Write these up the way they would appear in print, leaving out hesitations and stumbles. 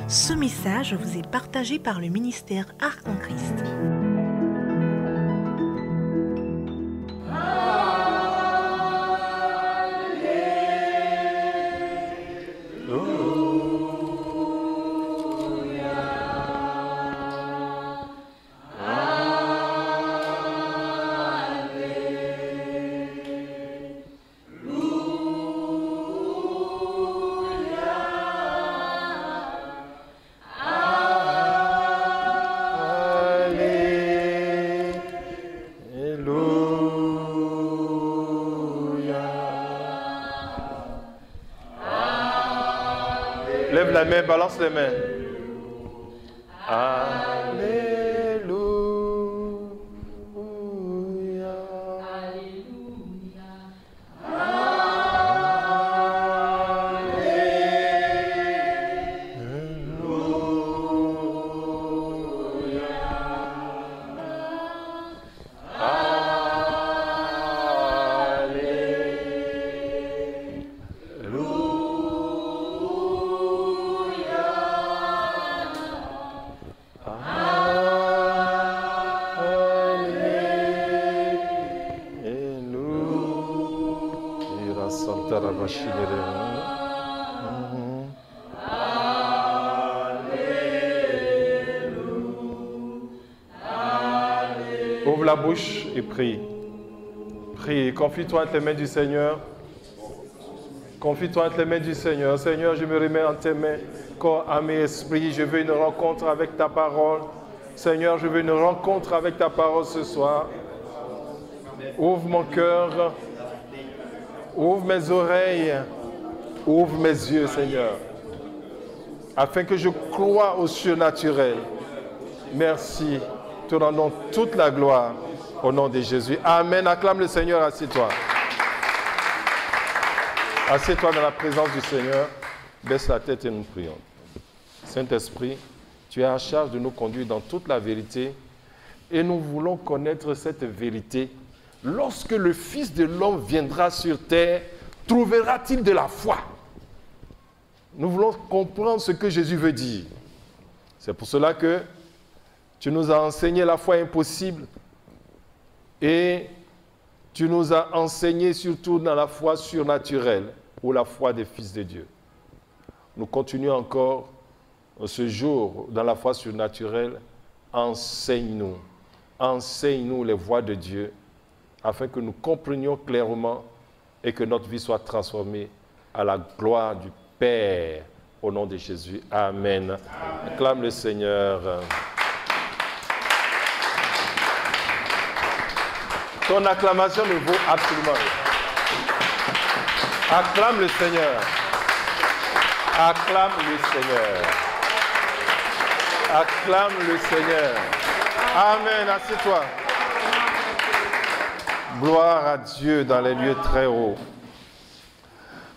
Ce message vous est partagé par le ministère Arc en Christ. Lève la main, balance les mains. Alléluia. Ouvre la bouche et prie. Prie, confie-toi entre les mains du Seigneur. Confie-toi entre les mains du Seigneur. Seigneur, je me remets en tes mains, corps, âme et esprit. Je veux une rencontre avec ta parole. Seigneur, je veux une rencontre avec ta parole ce soir. Ouvre mon cœur. Ouvre mes oreilles. Ouvre mes yeux, Seigneur, afin que je croie au surnaturel. Merci. Te rendons toute la gloire au nom de Jésus. Amen. Acclame le Seigneur. Assieds-toi. Assieds-toi dans la présence du Seigneur. Baisse la tête et nous prions. Saint-Esprit, tu es en charge de nous conduire dans toute la vérité et nous voulons connaître cette vérité. Lorsque le Fils de l'homme viendra sur terre, trouvera-t-il de la foi? Nous voulons comprendre ce que Jésus veut dire. C'est pour cela que tu nous as enseigné la foi impossible et tu nous as enseigné surtout dans la foi surnaturelle ou la foi des fils de Dieu. Nous continuons encore ce jour dans la foi surnaturelle. Enseigne-nous les voies de Dieu afin que nous comprenions clairement et que notre vie soit transformée à la gloire du Père, au nom de Jésus. Amen. Acclame le Seigneur. Ton acclamation ne vaut absolument rien. Acclame le Seigneur. Acclame le Seigneur. Acclame le Seigneur. Amen. Assieds-toi. Gloire à Dieu dans les lieux très hauts.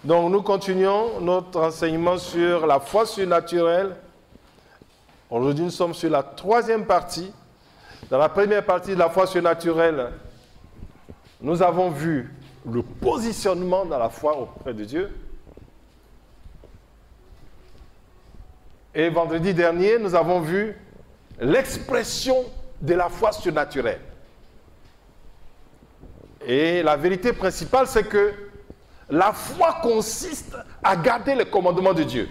Donc nous continuons notre enseignement sur la foi surnaturelle. Aujourd'hui nous sommes sur la troisième partie. Dans la première partie de la foi surnaturelle, nous avons vu le positionnement dans la foi auprès de Dieu. Et vendredi dernier, nous avons vu l'expression de la foi surnaturelle. Et la vérité principale, c'est que la foi consiste à garder les commandements de Dieu.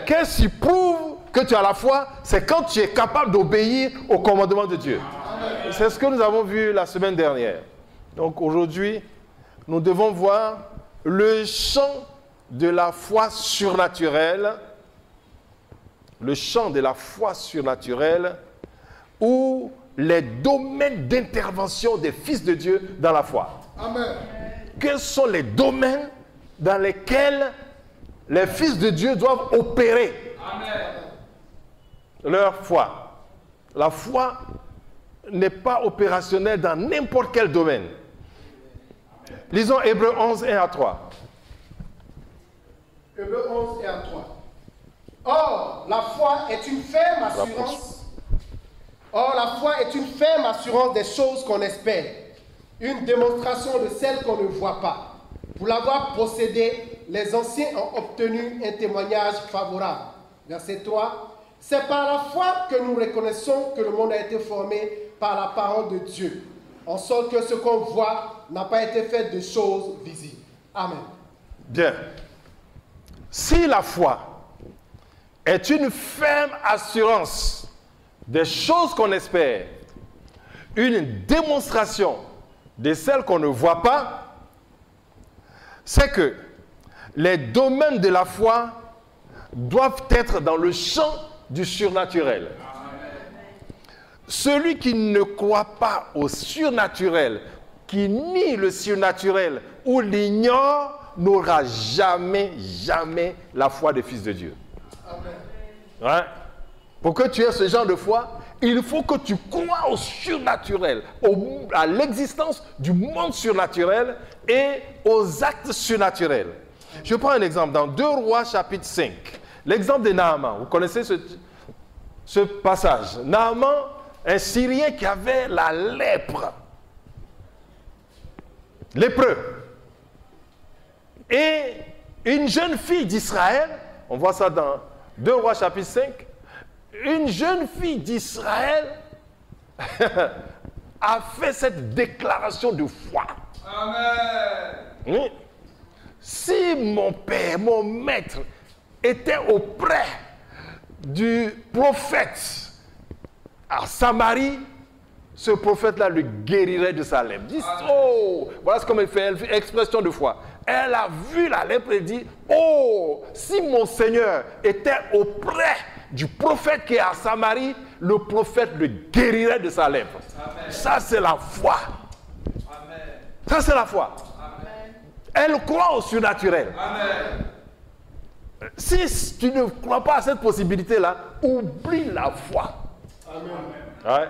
Qu'est-ce qui prouve que tu as la foi? C'est quand tu es capable d'obéir aux commandements de Dieu. C'est ce que nous avons vu la semaine dernière. Donc aujourd'hui, nous devons voir le champ de la foi surnaturelle, le champ de la foi surnaturelle, ou les domaines d'intervention des fils de Dieu dans la foi. Amen. Quels sont les domaines dans lesquels les fils de Dieu doivent opérer leur foi? La foi n'est pas opérationnelle dans n'importe quel domaine. Lisons Hébreux 11, 1 à 3. Hébreux 11, 1 à 3. Or, la foi est une ferme assurance. Or, la foi est une ferme assurance des choses qu'on espère, une démonstration de celles qu'on ne voit pas. Pour l'avoir possédée, les anciens ont obtenu un témoignage favorable. Verset 3. C'est par la foi que nous reconnaissons que le monde a été formé par la parole de Dieu, en sorte que ce qu'on voit n'a pas été fait de choses visibles. Amen. Bien. Si la foi est une ferme assurance des choses qu'on espère, une démonstration de celles qu'on ne voit pas, c'est que les domaines de la foi doivent être dans le champ du surnaturel. Celui qui ne croit pas au surnaturel, qui nie le surnaturel ou l'ignore, n'aura jamais la foi des fils de Dieu. Ouais. Pour que tu aies ce genre de foi, il faut que tu crois au surnaturel, à l'existence du monde surnaturel et aux actes surnaturels. Je prends un exemple dans 2 Rois chapitre 5. L'exemple de Naaman. Vous connaissez ce passage. Naaman, un Syrien qui avait la lèpre. Lépreux. Et une jeune fille d'Israël, on voit ça dans 2 Rois chapitre 5, une jeune fille d'Israël a fait cette déclaration de foi. Amen. Oui. Si mon père, mon maître, était auprès du prophète à Samarie, ce prophète-là le guérirait de sa lèpre. Dit, oh, voilà ce qu'on fait, expression de foi. Elle a vu la lèpre et dit, oh, si mon Seigneur était auprès du prophète qui est à Samarie, le prophète le guérirait de sa lèpre. Amen. Ça, c'est la foi. Amen. Ça, c'est la foi. Amen. Elle croit au surnaturel. Amen. Si tu ne crois pas à cette possibilité-là, oublie la foi. Amen. Ouais.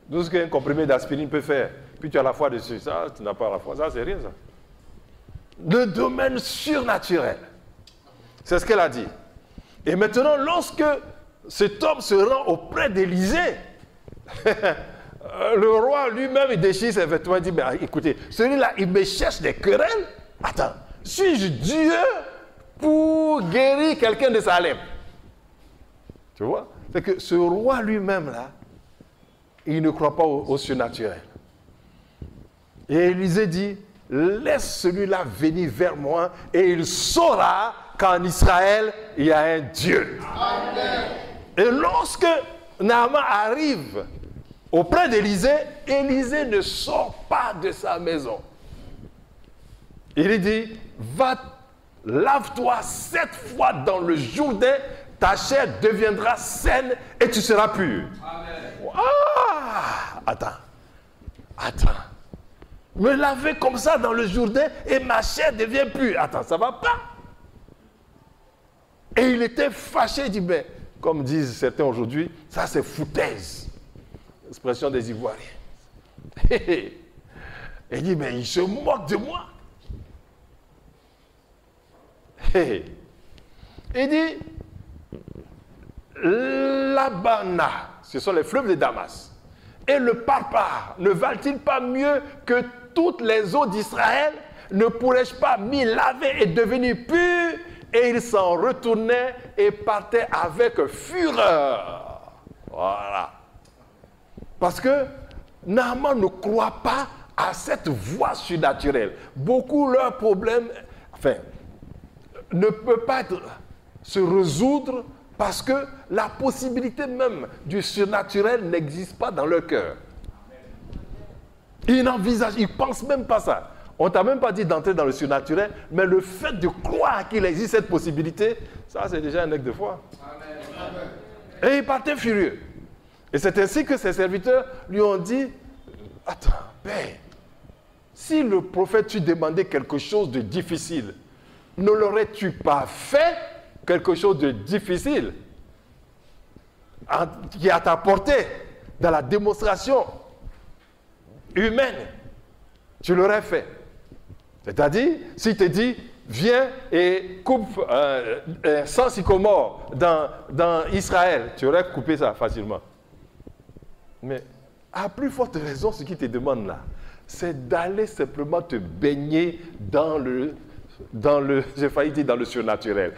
Tout ce qu'un comprimé d'aspirine peut faire, puis tu as la foi dessus. Ça, tu n'as pas la foi. Ça, c'est rien, ça. Le domaine surnaturel. C'est ce qu'elle a dit. Et maintenant, lorsque cet homme se rend auprès d'Élisée, le roi lui-même, il déchire ses vêtements et dit, mais écoutez, celui-là, il me cherche des querelles. Attends, suis-je Dieu pour guérir quelqu'un de sa lèpre? Tu vois? C'est que ce roi lui-même, là, il ne croit pas au surnaturel. Et Élisée dit, laisse celui-là venir vers moi et il saura qu'en Israël, il y a un Dieu. Amen. Et lorsque Naaman arrive auprès d'Élisée, Élisée ne sort pas de sa maison. Il lui dit, va, lave-toi 7 fois dans le Jourdain, ta chair deviendra saine et tu seras pur. Amen. Ah, attends. Me laver comme ça dans le Jourdain et ma chair devient pure. Attends, ça va pas. Et il était fâché, il dit, mais comme disent certains aujourd'hui, ça c'est foutaise. Expression des Ivoiriens. Il dit, mais il se moque de moi. Il dit, l'Abana, ce sont les fleuves de Damas, et le Parpar, ne valent-ils pas mieux que toutes les eaux d'Israël? Ne pourrais-je pas m'y laver et devenir pur? Et il s'en retournait et partait avec fureur. Voilà. Parce que Naaman ne croit pas à cette voie surnaturelle. Beaucoup, leur problème, ne peut pas se résoudre parce que la possibilité même du surnaturel n'existe pas dans leur cœur. Ils n'envisagent, ils ne pensent même pas ça. On ne t'a même pas dit d'entrer dans le surnaturel, mais le fait de croire qu'il existe cette possibilité, ça c'est déjà un acte de foi. Amen. Et il partait furieux. Et c'est ainsi que ses serviteurs lui ont dit, attends, père, si le prophète tu demandait quelque chose de difficile, ne l'aurais-tu pas fait quelque chose de difficile qui est à ta portée dans la démonstration humaine? Tu l'aurais fait. C'est-à-dire, s'il te dit, viens et coupe un sang sycomore dans Israël, tu aurais coupé ça facilement. Mais à plus forte raison, ce qu'il te demande là, c'est d'aller simplement te baigner dans le j'ai failli dire dans le surnaturel,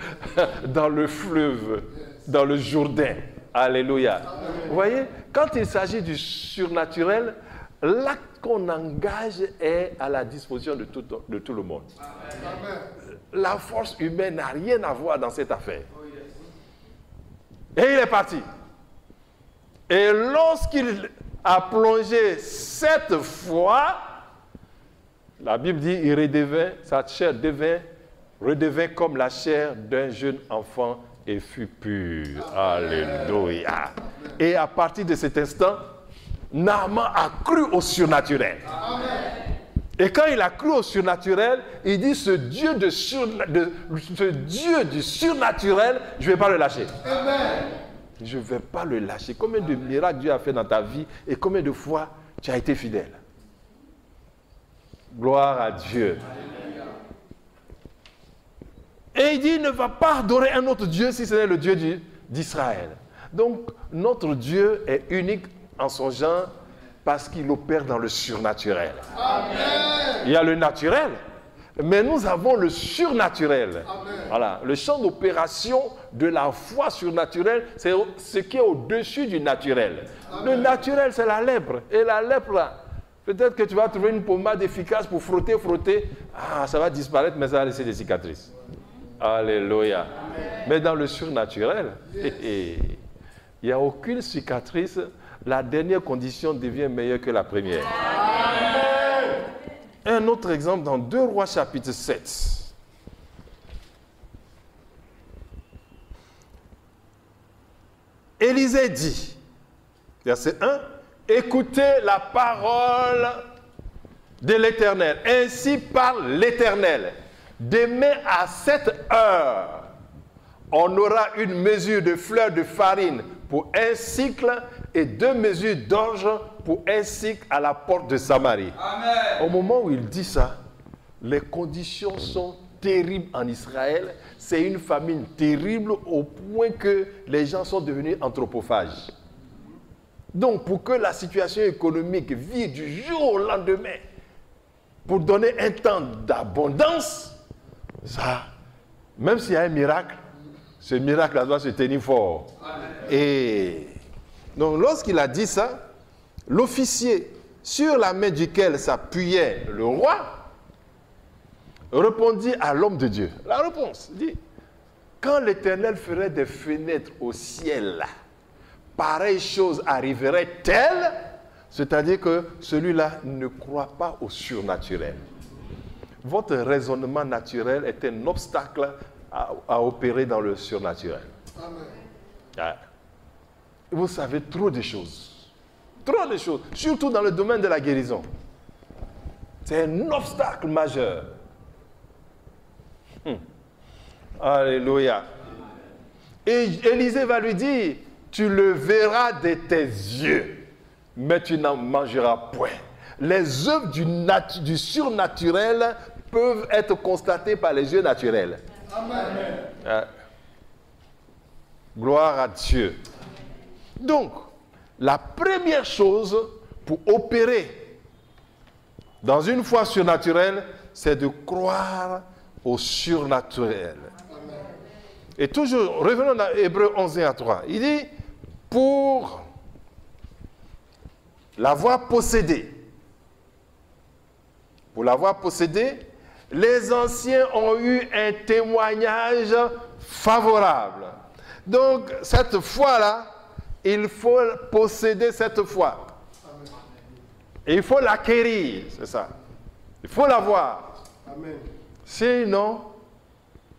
dans le fleuve, dans le Jourdain. Alléluia. Vous voyez, quand il s'agit du surnaturel, l'acte qu'on engage est à la disposition de tout le monde. Amen. La force humaine n'a rien à voir dans cette affaire. Et il est parti. Et lorsqu'il a plongé 7 fois, la Bible dit sa chair redevint comme la chair d'un jeune enfant et fut pure. Alléluia. Et à partir de cet instant, Naaman a cru au surnaturel. Amen. Et quand il a cru au surnaturel, il dit ce Dieu du surnaturel, je ne vais pas le lâcher. Amen. Je ne vais pas le lâcher. Combien de miracles Dieu a fait dans ta vie et combien de fois tu as été fidèle? Gloire à Dieu. Et il dit, il ne va pas adorer un autre Dieu si ce n'est le Dieu d'Israël. Donc, notre Dieu est unique en son genre parce qu'il opère dans le surnaturel. Amen. Il y a le naturel, mais nous avons le surnaturel. Amen. Voilà. Le champ d'opération de la foi surnaturelle, c'est ce qui est au-dessus du naturel. Amen. Le naturel, c'est la lèpre. Et la lèpre, là, peut-être que tu vas trouver une pommade efficace pour frotter. Ah, ça va disparaître, mais ça va laisser des cicatrices. Alléluia. Amen. Mais dans le surnaturel, il n'y a aucune cicatrice. La dernière condition devient meilleure que la première. Amen. Un autre exemple dans 2 Rois chapitre 7. Élisée dit, verset 1, « Écoutez la parole de l'Éternel. Ainsi parle l'Éternel. Demain à cette heure, on aura une mesure de fleurs de farine pour un cycle et 2 mesures d'orge pour un cycle à la porte de Samarie. » Amen. Au moment où il dit ça, les conditions sont terribles en Israël. C'est une famine terrible au point que les gens sont devenus anthropophages. Donc, pour que la situation économique vire du jour au lendemain, pour donner un temps d'abondance, ça, même s'il y a un miracle, ce miracle doit se tenir fort. Amen. Et donc, lorsqu'il a dit ça, l'officier sur la main duquel s'appuyait le roi répondit à l'homme de Dieu. La réponse dit, quand l'Éternel ferait des fenêtres au ciel, pareille chose arriverait-elle? C'est-à-dire que celui-là ne croit pas au surnaturel. Votre raisonnement naturel est un obstacle à opérer dans le surnaturel. Amen. Vous savez trop de choses. Trop de choses. Surtout dans le domaine de la guérison. C'est un obstacle majeur. Alléluia. Et Élisée va lui dire, tu le verras de tes yeux, mais tu n'en mangeras point. Les œuvres du surnaturel peuvent être constatées par les yeux naturels. Amen. Gloire à Dieu. Donc, la première chose pour opérer dans une foi surnaturelle, c'est de croire au surnaturel. Amen. Et toujours, revenons dans Hébreux 11, 1 à 3. Il dit, pour l'avoir possédé, les anciens ont eu un témoignage favorable. Donc, cette foi-là, il faut posséder cette foi. Et il faut l'acquérir, c'est ça. Il faut l'avoir. Amen. Sinon,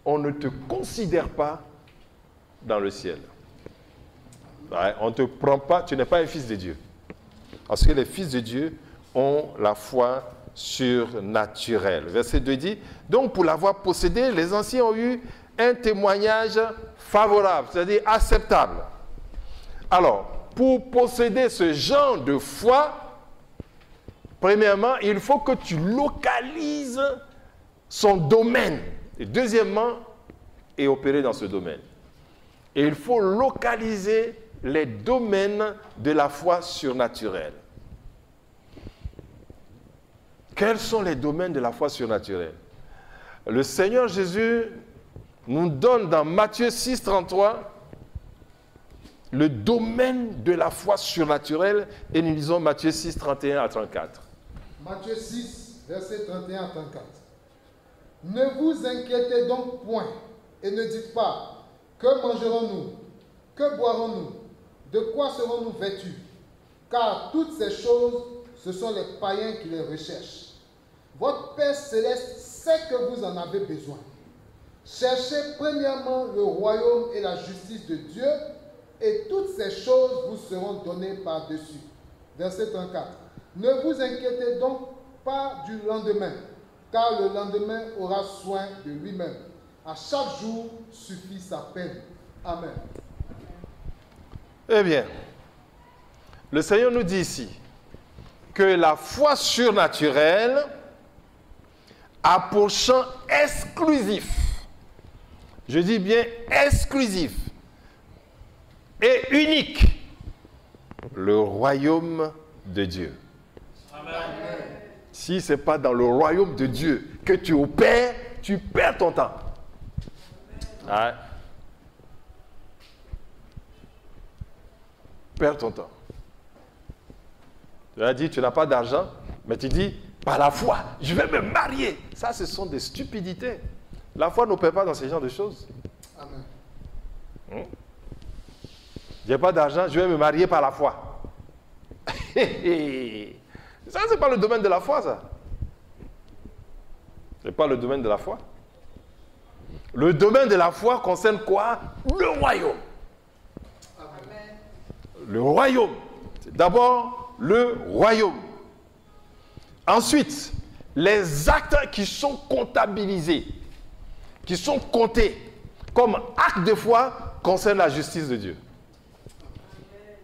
on ne te considère pas dans le ciel. Ouais, on ne te prend pas, tu n'es pas un fils de Dieu. Parce que les fils de Dieu ont la foi surnaturelle. Verset 2 dit, donc pour l'avoir possédé, les anciens ont eu un témoignage favorable, c'est-à-dire acceptable. Alors, pour posséder ce genre de foi, premièrement, il faut que tu localises son domaine. Et deuxièmement, et opérer dans ce domaine. Et il faut localiser les domaines de la foi surnaturelle. Quels sont les domaines de la foi surnaturelle? Le Seigneur Jésus nous donne dans Matthieu 6, 33 le domaine de la foi surnaturelle et nous lisons Matthieu 6, 31 à 34. Matthieu 6, versets 31 à 34. Ne vous inquiétez donc point et ne dites pas, que mangerons-nous? Que boirons-nous? De quoi serons-nous vêtus? Car toutes ces choses, ce sont les païens qui les recherchent. Votre Père céleste sait que vous en avez besoin. Cherchez premièrement le royaume et la justice de Dieu, et toutes ces choses vous seront données par-dessus. Verset 34. Ne vous inquiétez donc pas du lendemain, car le lendemain aura soin de lui-même. À chaque jour suffit sa peine. Amen. Eh bien, le Seigneur nous dit ici que la foi surnaturelle a pour champ exclusif, je dis bien exclusif et unique, le royaume de Dieu. Amen. Si ce n'est pas dans le royaume de Dieu que tu opères, tu perds ton temps. Ouais. Perds ton temps. Tu as dit, tu n'as pas d'argent, mais tu dis, par la foi, je vais me marier. Ça, ce sont des stupidités. La foi n'opère pas dans ce genre de choses. Amen. Je n'ai pas d'argent, je vais me marier par la foi. Ça, ce n'est pas le domaine de la foi, ça. Ce n'est pas le domaine de la foi. Le domaine de la foi concerne quoi? Le royaume. Amen. Le royaume. D'abord, le royaume. Ensuite, les actes qui sont comptabilisés, qui sont comptés comme actes de foi concernent la justice de Dieu.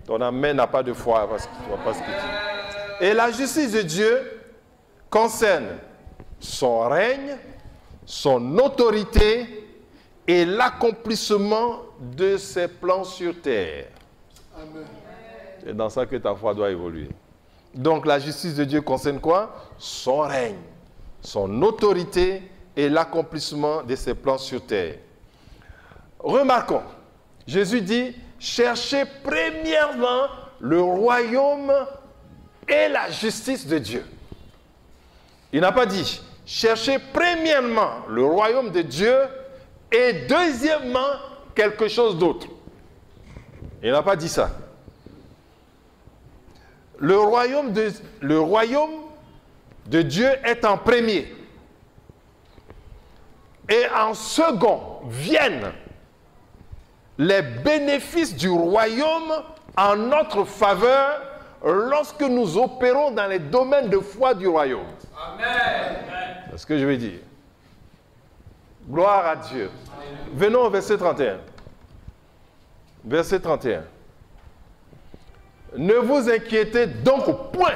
Ton amen n'a pas de foi parce que tu ne vois pas ce que tu dis. Et la justice de Dieu concerne son règne, son autorité et l'accomplissement de ses plans sur terre. Amen. C'est dans ça que ta foi doit évoluer. Donc la justice de Dieu concerne quoi? Son règne, son autorité et l'accomplissement de ses plans sur terre. Remarquons, Jésus dit, cherchez premièrement le royaume et la justice de Dieu. Il n'a pas dit, cherchez premièrement le royaume de Dieu et deuxièmement quelque chose d'autre. Il n'a pas dit ça. Le royaume de Dieu est en premier. Et en second viennent les bénéfices du royaume en notre faveur lorsque nous opérons dans les domaines de foi du royaume. Amen. C'est ce que je veux dire. Gloire à Dieu. Venons au verset 31. Verset 31. Ne vous inquiétez donc point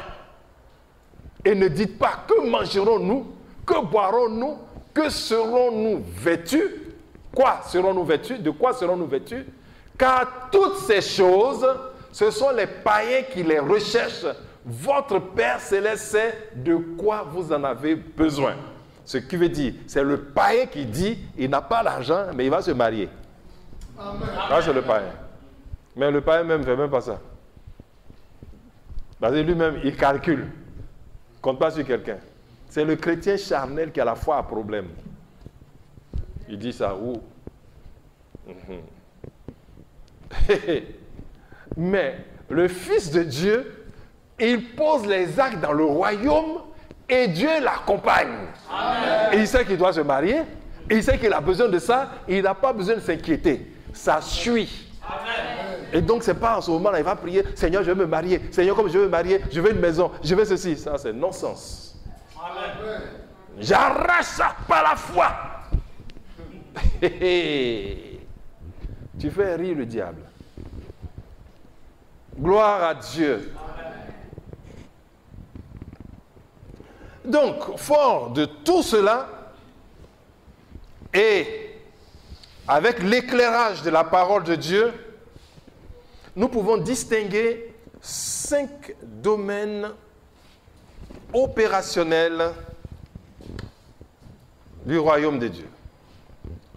et ne dites pas que mangerons-nous, que boirons-nous, que serons-nous vêtus. Quoi serons-nous vêtus? De quoi serons-nous vêtus? Car toutes ces choses, ce sont les païens qui les recherchent. Votre Père céleste sait de quoi vous en avez besoin. Ce qui veut dire, c'est le païen qui dit, il n'a pas d'argent, mais il va se marier. Amen. Là, c'est le païen. Mais le païen même ne fait même pas ça. Parce que lui-même, il calcule. Il ne compte pas sur quelqu'un. C'est le chrétien charnel qui a la foi à problème. Il dit ça où? Mais le Fils de Dieu, il pose les actes dans le royaume et Dieu l'accompagne. Amen. Et il sait qu'il doit se marier. Et il sait qu'il a besoin de ça. Et il n'a pas besoin de s'inquiéter. Ça suit. Amen. Et donc, ce n'est pas en ce moment-là, il va prier, Seigneur, je veux me marier. Seigneur, comme je veux me marier, je veux une maison, je veux ceci. Ça, c'est non-sens. Amen. J'arrache ça par la foi. Tu fais rire le diable. Gloire à Dieu. Amen. Donc, fort de tout cela, et avec l'éclairage de la parole de Dieu, nous pouvons distinguer 5 domaines opérationnels du royaume de Dieu.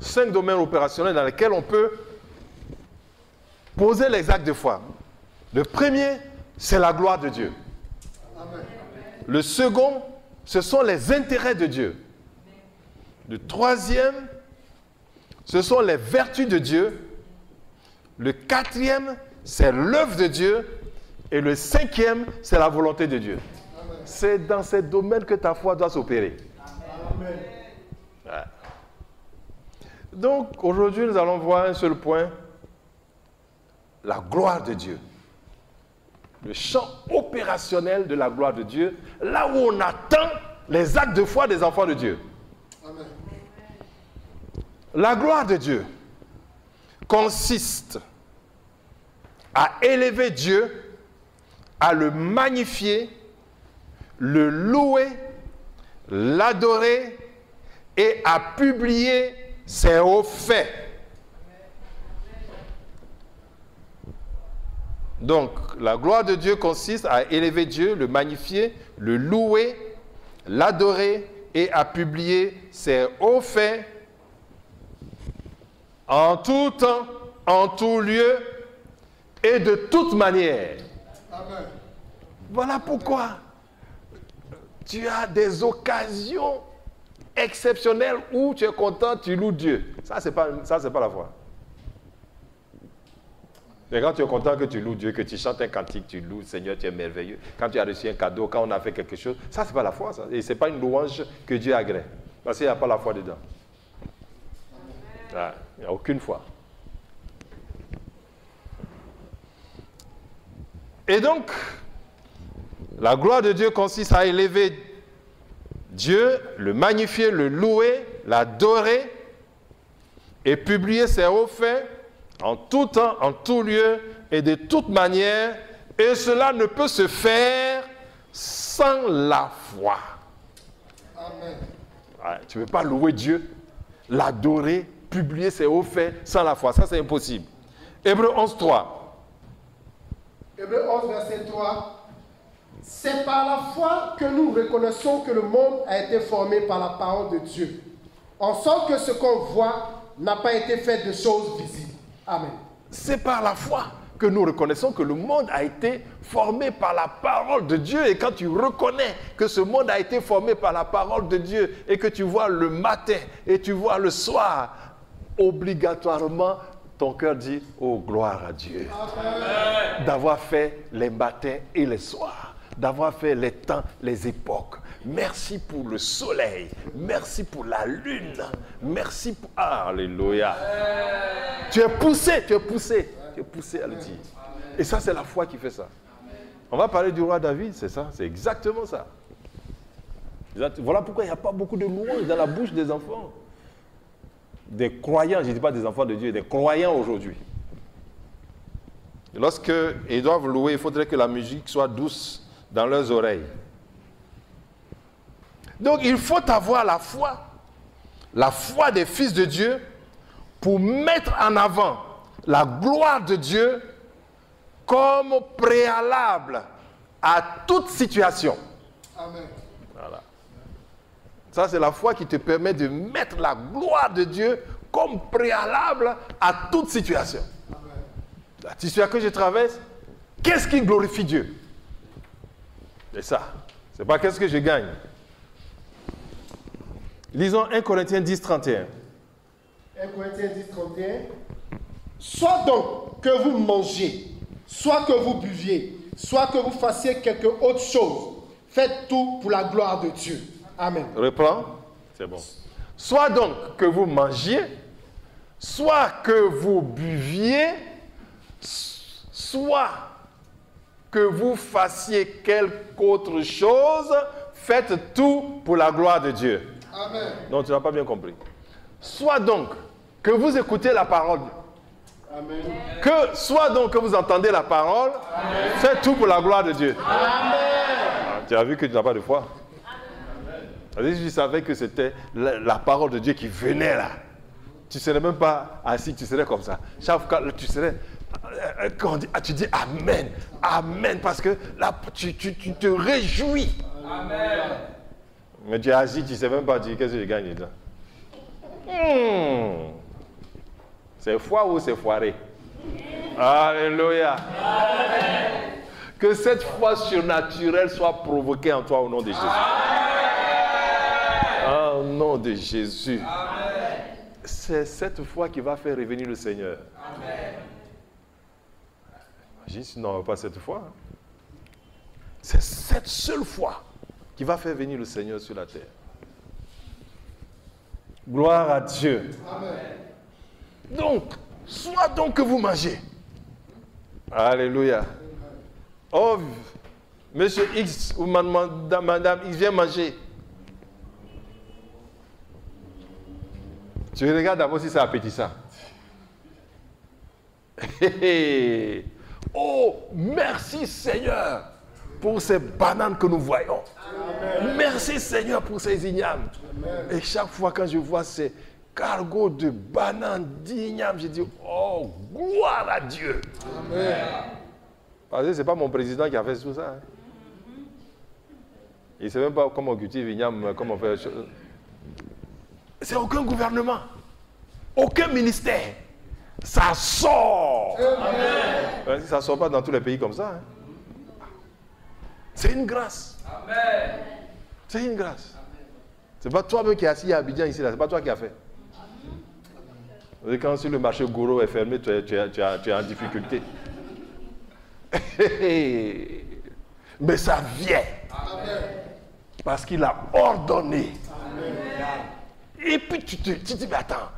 5 domaines opérationnels dans lesquels on peut poser les actes de foi. Le premier, c'est la gloire de Dieu. Amen. Le second, ce sont les intérêts de Dieu. Le troisième, ce sont les vertus de Dieu. Le quatrième, c'est l'œuvre de Dieu. Et le cinquième, c'est la volonté de Dieu. Amen. C'est dans ces domaines que ta foi doit s'opérer. Amen. Ouais. Donc, aujourd'hui, nous allons voir un seul point. La gloire de Dieu. Le champ opérationnel de la gloire de Dieu, là où on attend les actes de foi des enfants de Dieu. Amen. La gloire de Dieu consiste à élever Dieu, à le magnifier, le louer, l'adorer et à publier ses hauts faits. Donc, la gloire de Dieu consiste à élever Dieu, le magnifier, le louer, l'adorer et à publier ses hauts faits en tout temps, en tout lieu et de toute manière. Amen. Voilà pourquoi tu as des occasions exceptionnelles où tu es content, tu loues Dieu. Ça, c'est pas la foi. Et quand tu es content que tu loues Dieu, que tu chantes un cantique, tu loues, Seigneur, tu es merveilleux. Quand tu as reçu un cadeau, quand on a fait quelque chose, ça, c'est pas la foi. Ça. Et ce n'est pas une louange que Dieu agrée. Parce qu'il n'y a pas la foi dedans. Ah, il n'y a aucune foi. Et donc, la gloire de Dieu consiste à élever Dieu, le magnifier, le louer, l'adorer et publier ses hauts faits en tout temps, en tout lieu et de toute manière. Et cela ne peut se faire sans la foi. Amen. Ouais, tu ne peux pas louer Dieu, l'adorer, publier ses hauts faits sans la foi. Ça, c'est impossible. Hébreux 11, 3. Hébreux 11, verset 3. C'est par la foi que nous reconnaissons que le monde a été formé par la parole de Dieu, en sorte que ce qu'on voit n'a pas été fait de choses visibles. Amen. C'est par la foi que nous reconnaissons que le monde a été formé par la parole de Dieu. Et quand tu reconnais que ce monde a été formé par la parole de Dieu et que tu vois le matin et tu vois le soir, obligatoirement, ton cœur dit « Oh, gloire à Dieu » d'avoir fait les matins et les soirs, d'avoir fait les temps, les époques. Merci pour le soleil, merci pour la lune, merci pour... Alléluia. Tu es poussé à le dire. Et ça, c'est la foi qui fait ça. On va parler du roi David, c'est ça, c'est exactement ça. Voilà pourquoi il n'y a pas beaucoup de louanges dans la bouche des enfants. Des croyants, je ne dis pas des enfants de Dieu, des croyants aujourd'hui. Lorsqu'ils doivent louer, il faudrait que la musique soit douce dans leurs oreilles. Donc il faut avoir la foi des fils de Dieu pour mettre en avant la gloire de Dieu comme préalable à toute situation. Amen. Voilà. Ça, c'est la foi qui te permet de mettre la gloire de Dieu comme préalable à toute situation. Amen. La situation que je traverse, qu'est-ce qui glorifie Dieu? C'est ça. C'est pas qu'est-ce que je gagne. Lisons 1 Corinthiens 10, 31. 1 Corinthiens 10, 31. Soit donc que vous mangiez, soit que vous buviez, soit que vous fassiez quelque autre chose, faites tout pour la gloire de Dieu. Amen. Reprends. C'est bon. Soit donc que vous mangiez, soit que vous buviez, soit que vous fassiez quelque autre chose, faites tout pour la gloire de Dieu. Amen. Non, tu n'as pas bien compris. Soit donc que vous écoutez la parole. Amen. Soit donc que vous entendez la parole, faites tout pour la gloire de Dieu. Amen. Tu as vu que tu n'as pas de foi. Si tu savais que c'était la parole de Dieu qui venait là, tu ne serais même pas assis, tu serais comme ça. Chaque fois, tu serais... Quand on dit, tu dis Amen, Amen, parce que là, tu te réjouis. Amen. Mais tu es assis, tu ne sais même pas dire qu'est-ce que je gagne dedans. C'est foi ou c'est foiré? Alléluia. Que cette foi surnaturelle soit provoquée en toi au nom de Jésus. Au nom de Jésus. C'est cette foi qui va faire revenir le Seigneur. Imagine si non, pas cette foi. C'est cette seule foi qui va faire venir le Seigneur sur la terre. Gloire à Dieu. Amen. Donc, soit donc que vous mangez. Alléluia. Oh, monsieur X ou madame X vient manger. Tu regardes d'abord si c'est appétissant. Oh, merci Seigneur pour ces bananes que nous voyons. Amen. Merci Seigneur pour ces ignames. Amen. Et chaque fois quand je vois ces cargos de bananes, d'ignames, je dis, oh, gloire à Dieu. Amen. Parce que ce n'est pas mon président qui a fait tout ça. Hein. Il ne sait même pas comment on cultive l'igname, comment on fait. C'est aucun gouvernement, aucun ministère. Ça sort. Amen. Ça ne sort pas dans tous les pays comme ça. Hein. C'est une grâce. Amen. C'est une grâce. Ce n'est pas toi-même qui es assis à Abidjan ici, ce n'est pas toi qui as fait. Et quand si le marché Goro est fermé, tu es en difficulté. Mais ça vient. Amen. Parce qu'il a ordonné. Amen. Et puis tu te dis, mais attends,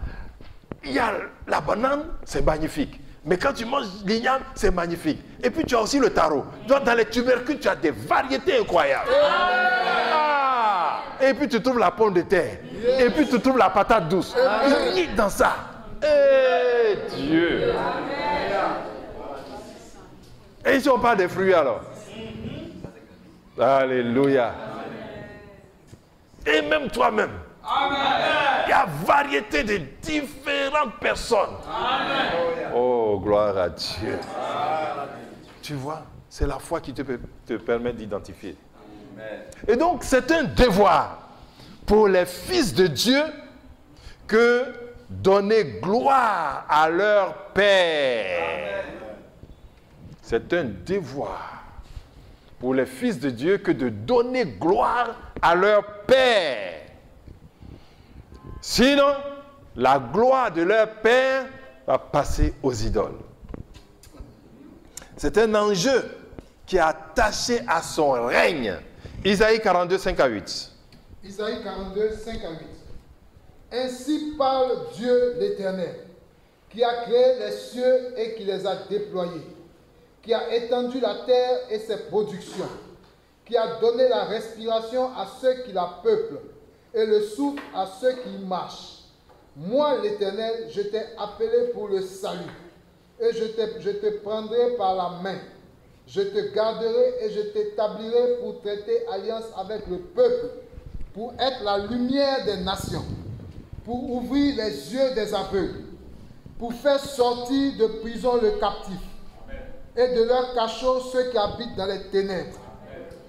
il y a la banane, c'est magnifique. Mais quand tu manges l'igname, c'est magnifique. Et puis tu as aussi le taro. Donc dans les tubercules, tu as des variétés incroyables. Ah. Et puis tu trouves la pomme de terre. Et puis tu trouves la patate douce. Il y a dans ça. Eh Dieu. Et si on parle des fruits alors? Alléluia. Et même toi-même. Il y a variété de différentes personnes. Amen. Oh, gloire à Dieu. Tu vois, c'est la foi qui te permet d'identifier. Et donc, c'est un devoir pour les fils de Dieu que donner gloire à leur Père. C'est un devoir pour les fils de Dieu que de donner gloire à leur Père. Sinon, la gloire de leur Père va passer aux idoles. C'est un enjeu qui est attaché à son règne. Isaïe 42, 5 à 8. Isaïe 42, 5 à 8. Ainsi parle Dieu l'Éternel, qui a créé les cieux et qui les a déployés, qui a étendu la terre et ses productions, qui a donné la respiration à ceux qui la peuplent et le souffle à ceux qui marchent. Moi, l'Éternel, je t'ai appelé pour le salut, et je te prendrai par la main. Je te garderai et je t'établirai pour traiter alliance avec le peuple, pour être la lumière des nations, pour ouvrir les yeux des aveugles, pour faire sortir de prison le captif, et de leur cachot ceux qui habitent dans les ténèbres.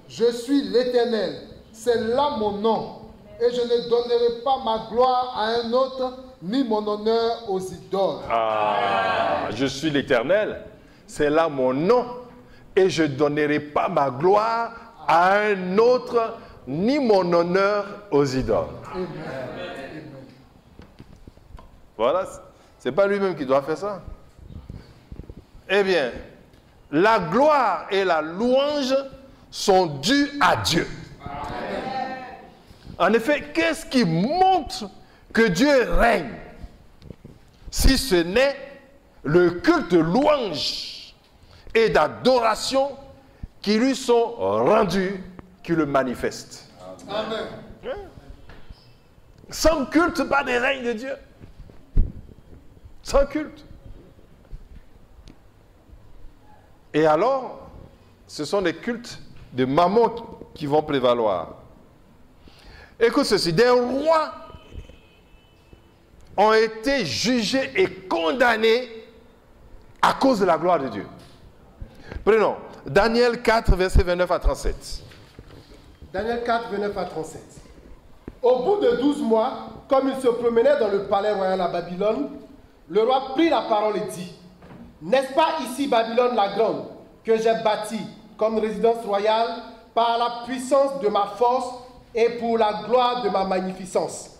Je suis l'Éternel, c'est là mon nom, et je ne donnerai pas ma gloire à un autre, ni mon honneur aux idoles. Ah, je suis l'Éternel, c'est là mon nom, et je ne donnerai pas ma gloire à un autre, ni mon honneur aux idoles. Amen. Voilà, c'est pas lui-même qui doit faire ça. Eh bien, la gloire et la louange sont dues à Dieu. Amen. En effet, qu'est-ce qui montre que Dieu règne, si ce n'est le culte de louange et d'adoration qui lui sont rendus, qui le manifestent. Amen. Sans culte, pas de règne de Dieu. Sans culte. Et alors, ce sont des cultes de mammon qui vont prévaloir. Écoute ceci, des rois ont été jugés et condamnés à cause de la gloire de Dieu. Prenons Daniel 4, versets 29 à 37. Daniel 4, 29 à 37. Au bout de 12 mois, comme il se promenait dans le palais royal à Babylone, le roi prit la parole et dit, « N'est-ce pas ici Babylone la grande, que j'ai bâtie comme résidence royale par la puissance de ma force et pour la gloire de ma magnificence ?»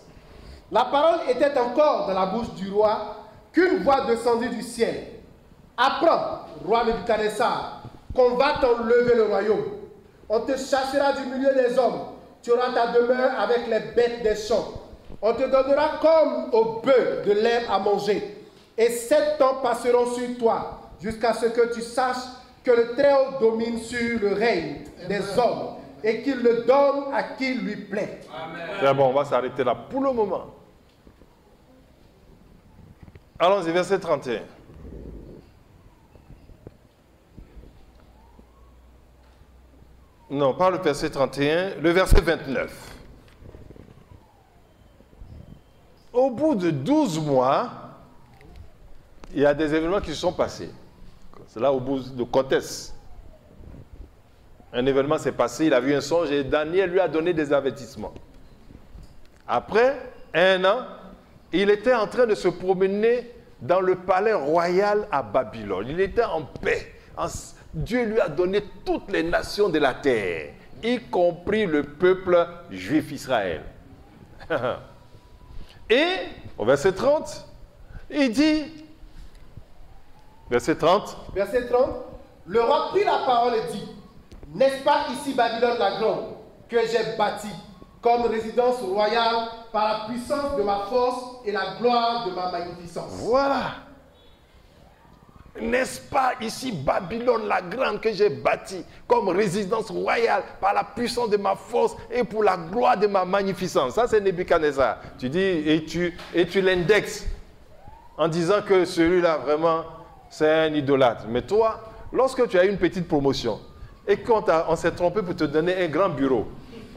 La parole était encore dans la bouche du roi qu'une voix descendit du ciel. « Apprends, roi Nebuchadnezzar, qu'on va t'enlever le royaume. On te chassera du milieu des hommes. Tu auras ta demeure avec les bêtes des champs. On te donnera comme au bœuf de l'herbe à manger. Et 7 ans passeront sur toi, jusqu'à ce que tu saches que le Très-Haut domine sur le règne des hommes et qu'il le donne à qui lui plaît. » C'est bon, on va s'arrêter là pour le moment. Allons-y, verset 31. Non, pas le verset 31, le verset 29. Au bout de 12 mois, il y a des événements qui se sont passés. C'est là au bout de contexte. Un événement s'est passé, il a vu un songe et Daniel lui a donné des avertissements. Après 1 an, il était en train de se promener dans le palais royal à Babylone. Il était en paix. Dieu lui a donné toutes les nations de la terre, y compris le peuple juif Israël. Et, au verset 30, il dit, verset 30, Verset 30, le roi prit la parole et dit, « N'est-ce pas ici Babylone la grande, que j'ai bâtie comme résidence royale par la puissance de ma force et la gloire de ma magnificence. » Voilà. N'est-ce pas ici Babylone la grande que j'ai bâtie comme résidence royale par la puissance de ma force et pour la gloire de ma magnificence. Ça c'est Nebuchadnezzar. Tu dis et tu l'indexes en disant que celui-là vraiment c'est un idolâtre. Mais toi, lorsque tu as une petite promotion et qu'on s'est trompé pour te donner un grand bureau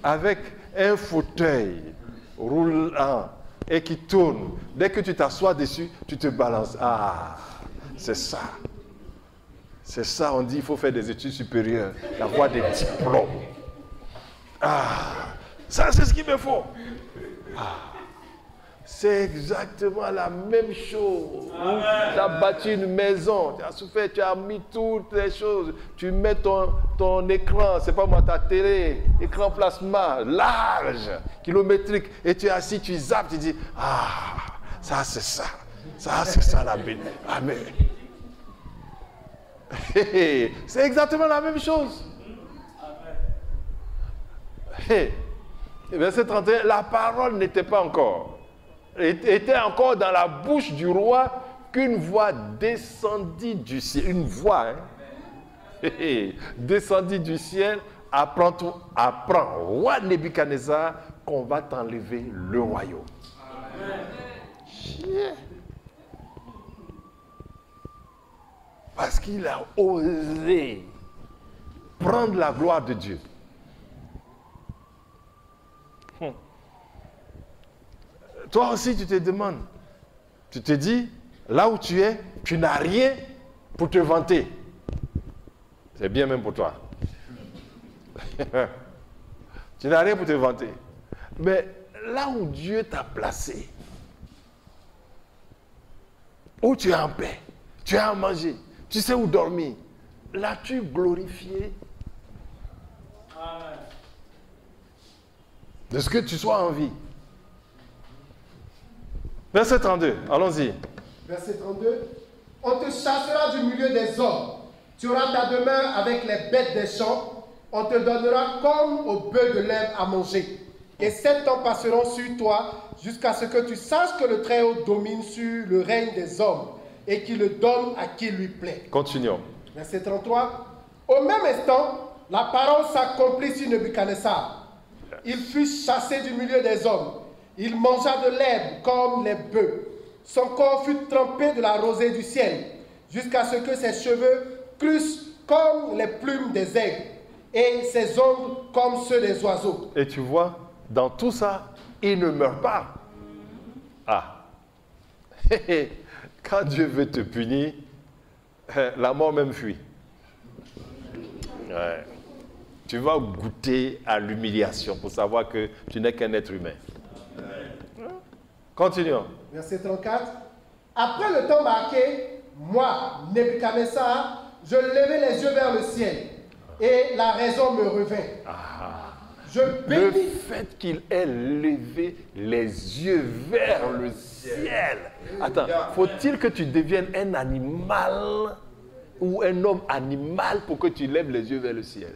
avec un fauteuil roulant et qui tourne, dès que tu t'assois dessus, tu te balances. Ah, c'est ça. C'est ça, on dit il faut faire des études supérieures, avoir des diplômes. Ah, ça c'est ce qu'il me faut. Ah, c'est exactement la même chose. Tu as bâti une maison, tu as souffert, tu as mis toutes les choses. Tu mets ton écran, c'est pas moi, ta télé, écran plasma, large, kilométrique, et tu es assis, tu zappes, tu dis, ah, ça c'est ça. Ça c'est ça la bénédiction. Amen. C'est exactement la même chose. Verset 31, la parole n'était pas encore. Était encore dans la bouche du roi qu'une voix descendit du ciel. Une voix, descendit du ciel, apprends, roi Nebuchadnezzar, qu'on va t'enlever le royaume. Amen. Parce qu'il a osé prendre la gloire de Dieu. Toi aussi, tu te demandes, tu te dis, là où tu es, tu n'as rien pour te vanter. C'est bien même pour toi. Tu n'as rien pour te vanter. Mais là où Dieu t'a placé, où tu es en paix, tu as à manger, tu sais où dormir, l'as-tu glorifié? Amen. De ce que tu sois en vie. Verset 32, allons-y. Verset 32. On te chassera du milieu des hommes. Tu auras ta demeure avec les bêtes des champs. On te donnera comme au bœuf de l'herbe à manger. Et 7 ans passeront sur toi jusqu'à ce que tu saches que le Très-Haut domine sur le règne des hommes et qu'il le donne à qui lui plaît. Continuons. Verset 33. Au même instant, la parole s'accomplit sur Nebuchadnezzar. Il fut chassé du milieu des hommes. Il mangea de l'herbe comme les bœufs. Son corps fut trempé de la rosée du ciel, jusqu'à ce que ses cheveux crussent comme les plumes des aigles, et ses ongles comme ceux des oiseaux. Et tu vois, dans tout ça, il ne meurt pas. Ah. Quand Dieu veut te punir, la mort même fuit. Ouais. Tu vas goûter à l'humiliation pour savoir que tu n'es qu'un être humain. Continuons. Verset 34. Après le temps marqué, moi, Nebuchadnezzar, je levai les yeux vers le ciel et la raison me revint. Je Le bénis. fait qu'il ait levé les yeux vers le ciel. Attends, faut-il que tu deviennes un animal ou un homme animal pour que tu lèves les yeux vers le ciel?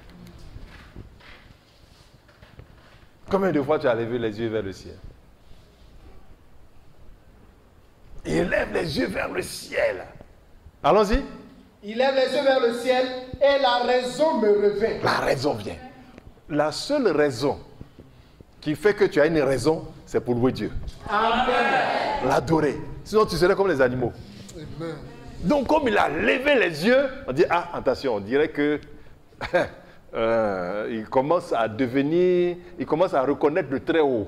Combien de fois tu as levé les yeux vers le ciel? Il lève les yeux vers le ciel. Allons-y. Il lève les yeux vers le ciel et la raison me revint. La raison vient. La seule raison qui fait que tu as une raison, c'est pour louer Dieu. Amen. L'adorer. Sinon, tu serais comme les animaux. Amen. Donc, comme il a levé les yeux, on dit, ah, attention, on dirait que il commence à devenir, il commence à reconnaître le très haut.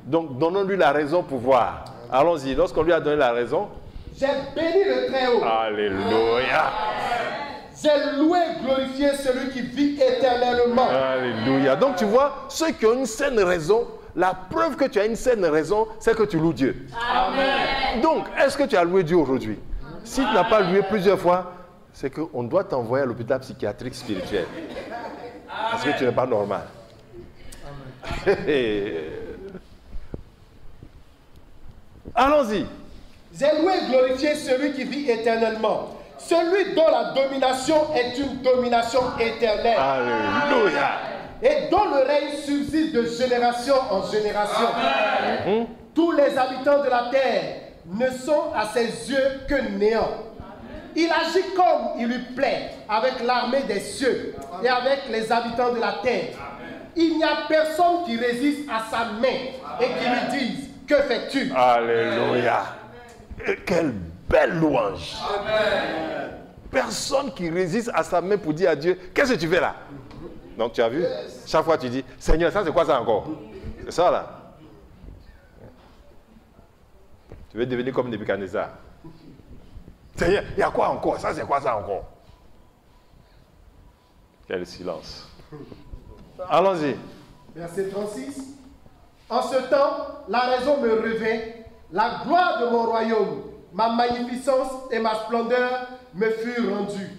Donc, donnons-lui la raison pour voir. Allons-y, lorsqu'on lui a donné la raison, J'ai béni le Très-Haut. alléluia, J'ai loué et glorifié celui qui vit éternellement. alléluia. Donc, tu vois, ceux qui ont une saine raison, la preuve que tu as une saine raison, c'est que tu loues Dieu. Amen. Donc, est-ce que tu as loué Dieu aujourd'hui? Si tu n'as pas loué plusieurs fois, c'est qu'on doit t'envoyer à l'hôpital psychiatrique spirituel. Parce que tu n'es pas normal. Allons-y. J'ai loué et glorifié celui qui vit éternellement. Celui dont la domination est une domination éternelle. Alléluia. Et dont le règne subsiste de génération en génération. Tous les habitants de la terre ne sont à ses yeux que néant. Il agit comme il lui plaît avec l'armée des cieux et avec les habitants de la terre. Il n'y a personne qui résiste à sa main et qui lui dise, que fais-tu? Alléluia. Et quelle belle louange. Personne qui résiste à sa main pour dire à Dieu, qu'est-ce que tu fais là? Donc tu as vu? Chaque fois tu dis, Seigneur, ça c'est quoi ça encore? C'est ça là. Tu veux devenir comme Nebuchadnezzar. Seigneur, il y a quoi encore? Ça c'est quoi ça encore? Quel silence. Allons-y. Verset 36. En ce temps, la raison me revint, la gloire de mon royaume, ma magnificence et ma splendeur me furent rendues.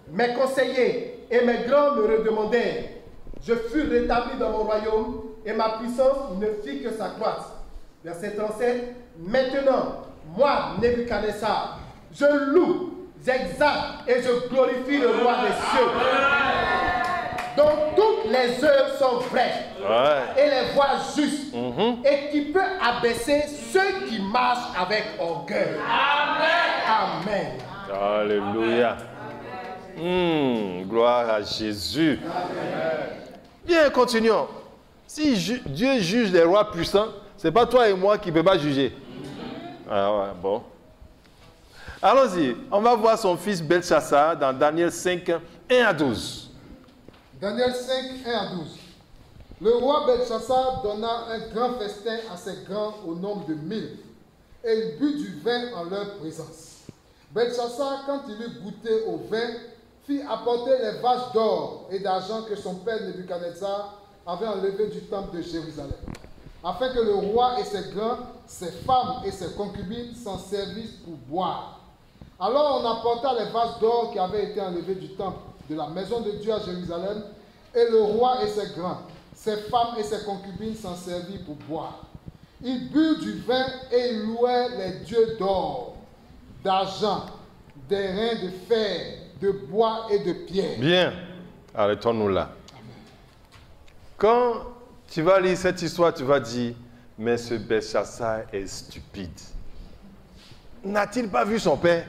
Mes conseillers et mes grands me redemandèrent. Je fus rétabli dans mon royaume et ma puissance ne fit que s'accroître. Verset 37. Maintenant, moi, Nebuchadnezzar, je loue, j'exalte et je glorifie le roi des cieux. Donc toutes les œuvres sont vraies et les voies justes et qui peut abaisser ceux qui marchent avec orgueil. Amen. Alléluia. Gloire à Jésus. Bien, continuons. Si Dieu juge les rois puissants, ce n'est pas toi et moi qui ne peut pas juger. Ah ouais, bon. Allons-y. On va voir son fils Belchassar dans Daniel 5, 1 à 12. Daniel 5, 1 à 12. Le roi Belchassar donna un grand festin à ses grands au nombre de 1000, et il but du vin en leur présence. Belchassar, quand il eut goûté au vin, fit apporter les vaches d'or et d'argent que son père Nebuchadnezzar avait enlevées du temple de Jérusalem, afin que le roi et ses grands, ses femmes et ses concubines s'en servissent pour boire. Alors on apporta les vaches d'or qui avaient été enlevées du temple de la maison de Dieu à Jérusalem, et le roi et ses grands, ses femmes et ses concubines s'en servirent pour boire. Ils burent du vin et ils louaient les dieux d'or, d'argent, d'airain de fer, de bois et de pierre. Bien, arrêtons-nous là. Quand tu vas lire cette histoire, tu vas dire, mais ce Belchassar est stupide. N'a-t-il pas vu son père?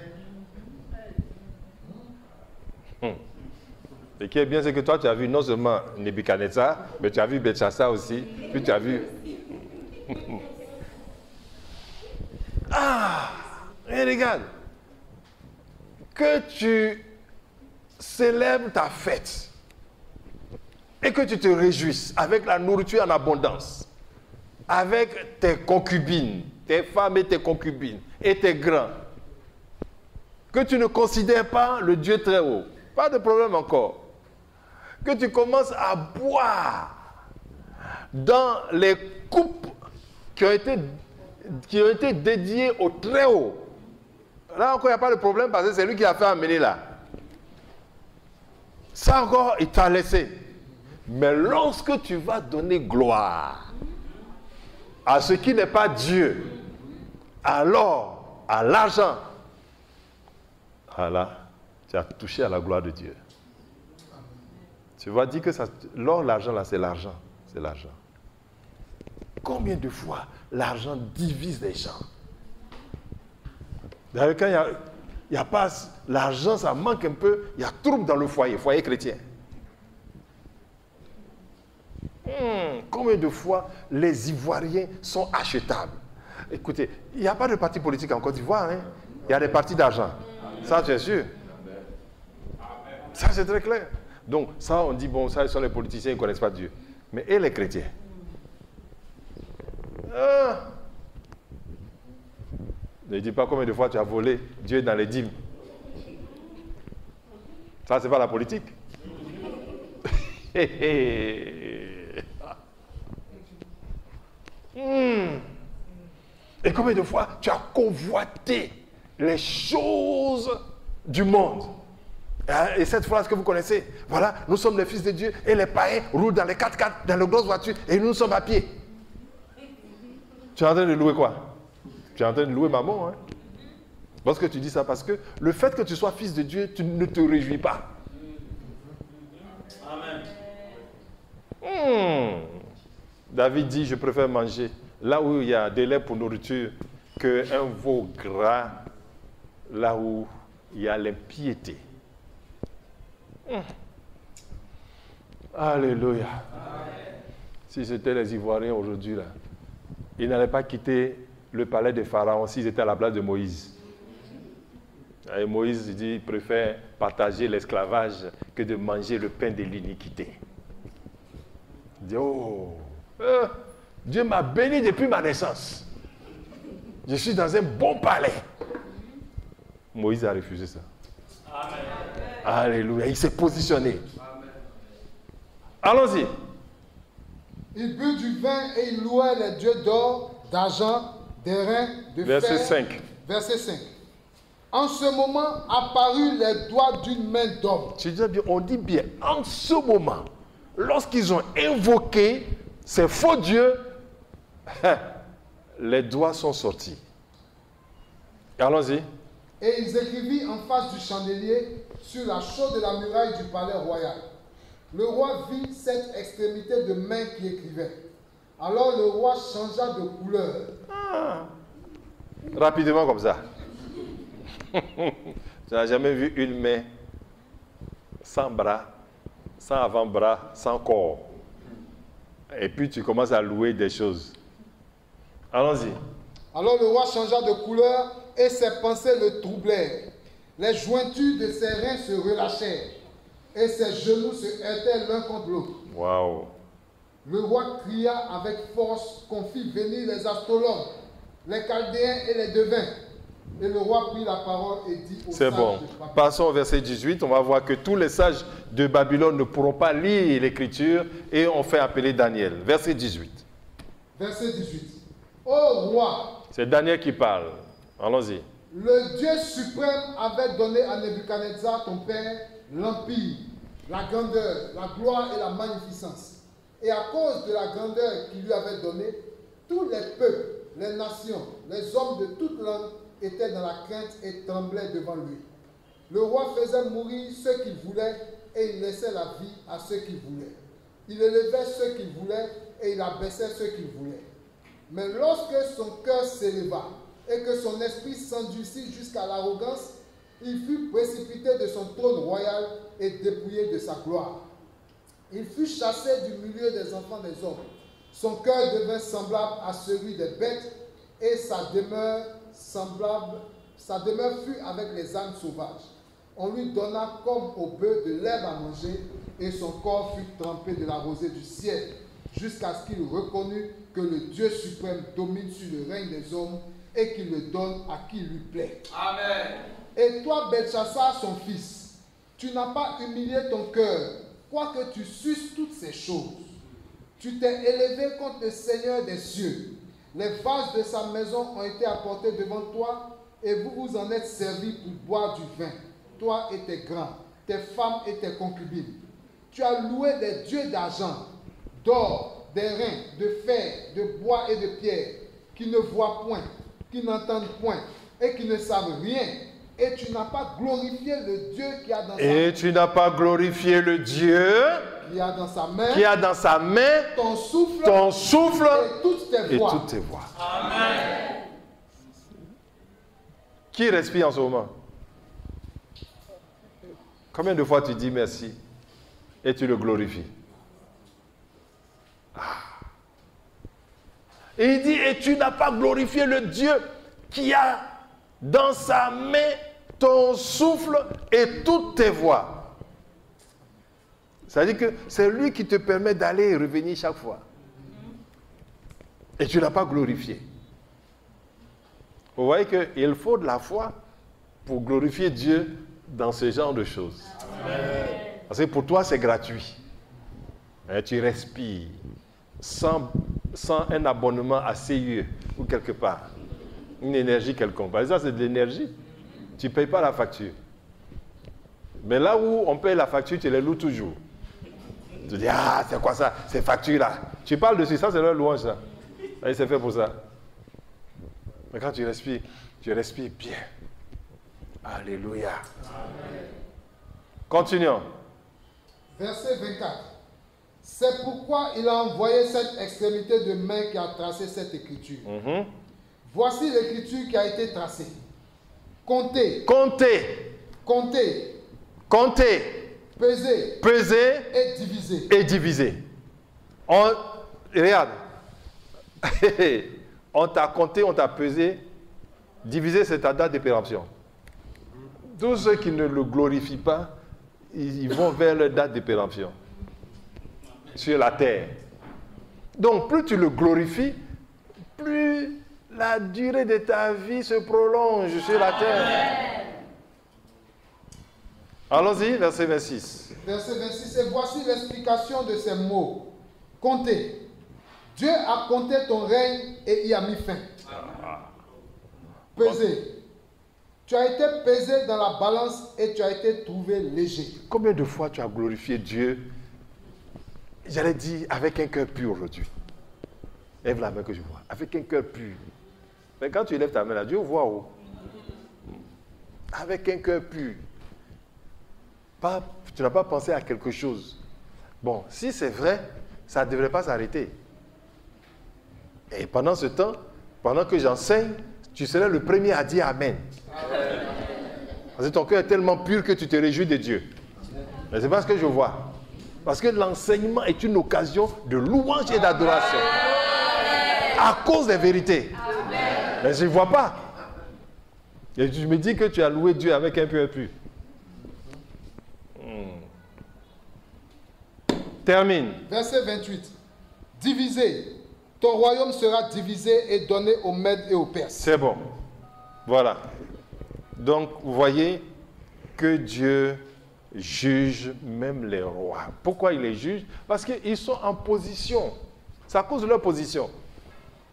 Et qui est bien, c'est que toi, tu as vu non seulement Nebuchadnezzar, mais tu as vu Belchassar aussi, puis tu as vu... Et regarde, que tu célèbres ta fête et que tu te réjouisses avec la nourriture en abondance, avec tes concubines, tes femmes et tes concubines et tes grands, que tu ne considères pas le Dieu très haut, pas de problème encore, que tu commences à boire dans les coupes qui ont été dédiés au Très-Haut. Là encore, il n'y a pas de problème parce que c'est lui qui a fait amener là. Ça encore, il t'a laissé. Mais lorsque tu vas donner gloire à ce qui n'est pas Dieu, alors à l'argent, voilà, tu as touché à la gloire de Dieu. Tu vas dire que l'or, l'argent là, c'est l'argent. C'est l'argent. Combien de fois l'argent divise les gens? D'ailleurs, quand il n'y a pas l'argent, ça manque un peu, il y a trouble dans le foyer chrétien. Combien de fois les Ivoiriens sont achetables? Écoutez, il n'y a pas de parti politique en Côte d'Ivoire, hein? Il y a des partis d'argent. Ça, c'est sûr. Ça, c'est très clair. Donc, ça, on dit, bon, ça, ce sont les politiciens, ils ne connaissent pas Dieu. Mais et les chrétiens? Ne dis pas combien de fois tu as volé Dieu dans les dîmes. Ça, c'est pas la politique. Et combien de fois tu as convoité les choses du monde? Et cette phrase que vous connaissez, voilà, nous sommes les fils de Dieu et les païens roulent dans les 4x4, dans les grosses voitures et nous sommes à pied. Tu es en train de louer quoi? Tu es en train de louer maman, hein? Lorsque tu dis ça, parce que le fait que tu sois fils de Dieu, tu ne te réjouis pas. Amen. David dit, je préfère manger là où il y a des laits pour nourriture qu'un veau gras là où il y a l'impiété. Alléluia. Si c'était les Ivoiriens aujourd'hui, là, ils n'allaient pas quitter le palais des pharaons s'ils étaient à la place de Moïse. Et Moïse dit qu'il préfère partager l'esclavage que de manger le pain de l'iniquité. Il dit, Dieu m'a béni depuis ma naissance. Je suis dans un bon palais. Moïse a refusé ça. Amen. Alléluia. Il s'est positionné. Allons-y. Il but du vin et il louait les dieux d'or, d'argent, d'airain, de Verset fer. 5. Verset 5. En ce moment apparurent les doigts d'une main d'homme. On dit bien, en ce moment, lorsqu'ils ont invoqué ces faux dieux, les doigts sont sortis. Allons-y. Et ils écrivirent en face du chandelier sur la chaude de la muraille du palais royal. Le roi vit cette extrémité de main qui écrivait. Alors le roi changea de couleur. Rapidement comme ça. Tu n'as jamais vu une main sans bras, sans avant-bras, sans corps. Et puis tu commences à louer des choses. Allons-y. Alors le roi changea de couleur et ses pensées le troublèrent. Les jointures de ses reins se relâchèrent et ses genoux se heurtaient l'un contre l'autre. Waouh. Le roi cria avec force qu'on fit venir les astrologues, les chaldéens et les devins. Et le roi prit la parole et dit aux sages. C'est bon. Passons au verset 18. On va voir que tous les sages de Babylone ne pourront pas lire l'écriture et on fait appeler Daniel. Verset 18. Verset 18. Ô roi, c'est Daniel qui parle. Allons-y. Le Dieu suprême avait donné à Nebuchadnezzar, ton père, l'empire, la grandeur, la gloire et la magnificence. Et à cause de la grandeur qu'il lui avait donnée, tous les peuples, les nations, les hommes de toute langue étaient dans la crainte et tremblaient devant lui. Le roi faisait mourir ceux qu'il voulait et il laissait la vie à ceux qu'il voulait. Il élevait ceux qu'il voulait et il abaissait ceux qu'il voulait. Mais lorsque son cœur s'éleva et que son esprit s'endurcit jusqu'à l'arrogance, il fut précipité de son trône royal et dépouillé de sa gloire. Il fut chassé du milieu des enfants des hommes. Son cœur devint semblable à celui des bêtes et sa demeure fut avec les ânes sauvages. On lui donna comme au bœuf de l'herbe à manger et son corps fut trempé de la rosée du ciel jusqu'à ce qu'il reconnût que le Dieu suprême domine sur le règne des hommes et qu'il le donne à qui lui plaît. Amen. Et toi, Belchassar, son fils, tu n'as pas humilié ton cœur, quoique tu susses toutes ces choses. Tu t'es élevé contre le Seigneur des cieux. Les vases de sa maison ont été apportés devant toi et vous vous en êtes servis pour boire du vin, toi et tes grands, tes femmes et tes concubines. Tu as loué des dieux d'argent, d'or, d'airain, de fer, de bois et de pierre, qui ne voient point, qui n'entendent point et qui ne savent rien. Et tu n'as pas glorifié le Dieu qui a dans sa main. Et tu n'as pas glorifié le Dieu Qui a dans sa main. Qui a dans sa main Ton souffle. Ton souffle. Et toutes tes voix. Et toutes tes voix. Amen. Qui respire en ce moment? Combien de fois tu dis merci et tu le glorifies? Et il dit, et tu n'as pas glorifié le Dieu qui a dans sa main ton souffle et toutes tes voix. C'est-à-dire que c'est lui qui te permet d'aller et revenir chaque fois. Et tu ne l'as pas glorifié. Vous voyez qu'il faut de la foi pour glorifier Dieu dans ce genre de choses. Amen. Parce que pour toi, c'est gratuit. Et tu respires sans un abonnement à CIE ou quelque part. Une énergie quelconque. Par exemple, c'est de l'énergie. Tu ne payes pas la facture. Mais là où on paye la facture, tu les loues toujours. Tu dis, ah, c'est quoi ça, ces factures-là? Tu parles dessus, ça c'est leur louange, ça. Et c'est fait pour ça. Mais quand tu respires bien. Alléluia. Amen. Continuons. Verset 24. C'est pourquoi il a envoyé cette extrémité de main qui a tracé cette écriture. Voici l'écriture qui a été tracée. Comptez. Comptez. Comptez. Comptez. Pesez. Pesez. Et diviser. Et diviser. Regarde. On t'a compté, on t'a pesé. Diviser, c'est ta date de péremption. Tous ceux qui ne le glorifient pas, ils vont vers leur date de péremption. Sur la terre. Donc, plus tu le glorifies, plus la durée de ta vie se prolonge sur la terre. Allons-y, verset 26. Verset 26, et voici l'explication de ces mots. Comptez. Dieu a compté ton règne et y a mis fin. Pesé. Tu as été pesé dans la balance et tu as été trouvé léger. Combien de fois tu as glorifié Dieu? J'allais dire avec un cœur pur aujourd'hui. Lève la main que je vois. Avec un cœur pur. Mais quand tu lèves ta main là, Dieu voit où? Avec un cœur pur. Tu n'as pas pensé à quelque chose. Bon, si c'est vrai, ça ne devrait pas s'arrêter. Et pendant ce temps, pendant que j'enseigne, tu serais le premier à dire Amen. Amen. Parce que ton cœur est tellement pur que tu te réjouis de Dieu. Mais c'est pas ce que je vois. Parce que l'enseignement est une occasion de louange et d'adoration. À cause des vérités. Amen. Mais je ne vois pas. Et tu me dis que tu as loué Dieu avec un cœur pur. Termine. Verset 28. Divisé. Ton royaume sera divisé et donné aux Mèdes et aux Perses. C'est bon. Voilà. Donc, vous voyez que Dieu juge même les rois. Pourquoi il les juge? Parce qu'ils sont en position. C'est à cause de leur position.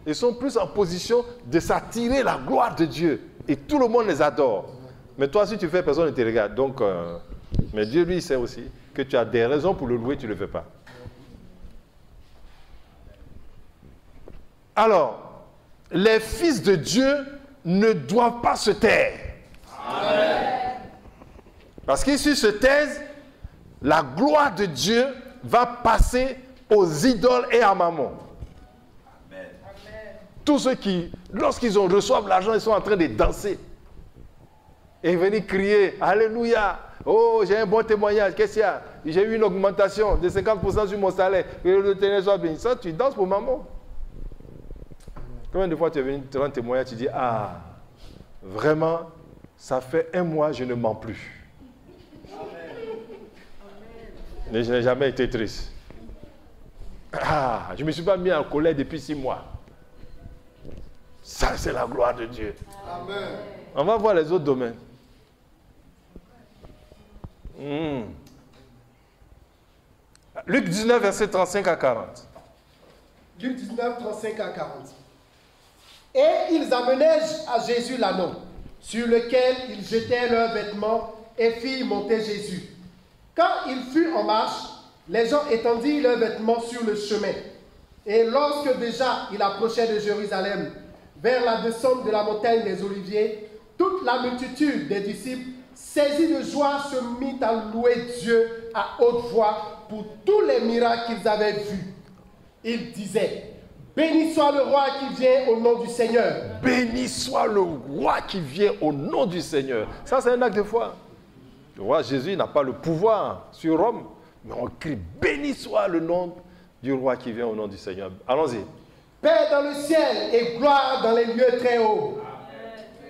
Ils sont plus en position de s'attirer la gloire de Dieu. Et tout le monde les adore. Mais toi, si tu fais, personne ne te regarde. Donc, mais Dieu, lui, sait aussi que tu as des raisons pour le louer, tu ne le fais pas. Alors, les fils de Dieu ne doivent pas se taire. Amen. Parce que s'ils se taisent, la gloire de Dieu va passer aux idoles et à Mammon. Amen. Tous ceux qui, lorsqu'ils reçoivent l'argent, ils sont en train de danser. Et venir crier, Alléluia, oh, j'ai un bon témoignage, qu'est-ce qu'il y a? J'ai eu une augmentation de 50% sur mon salaire, que le Seigneur soit béni. Ça, tu danses pour Mammon. Combien de fois tu es venu te rendre témoignage, tu dis, ah, vraiment, ça fait 1 mois, je ne mens plus. Mais je n'ai jamais été triste. Ah, je ne me suis pas mis en colère depuis 6 mois. Ça, c'est la gloire de Dieu. Amen. On va voir les autres domaines. Luc 19, verset 35 à 40. Luc 19, 35 à 40. Et ils amenèrent à Jésus l'anneau, sur lequel ils jetèrent leurs vêtements et firent monter Jésus. Quand il fut en marche, les gens étendirent leurs vêtements sur le chemin. Et lorsque déjà il approchait de Jérusalem, vers la descente de la montagne des Oliviers, toute la multitude des disciples, saisis de joie, se mit à louer Dieu à haute voix pour tous les miracles qu'ils avaient vus. Ils disaient: béni soit le roi qui vient au nom du Seigneur. Béni soit le roi qui vient au nom du Seigneur. Ça, c'est un acte de foi. Le roi Jésus n'a pas le pouvoir sur Rome, mais on crie: béni soit le nom du roi qui vient au nom du Seigneur. Allons-y. Paix dans le ciel et gloire dans les lieux très hauts.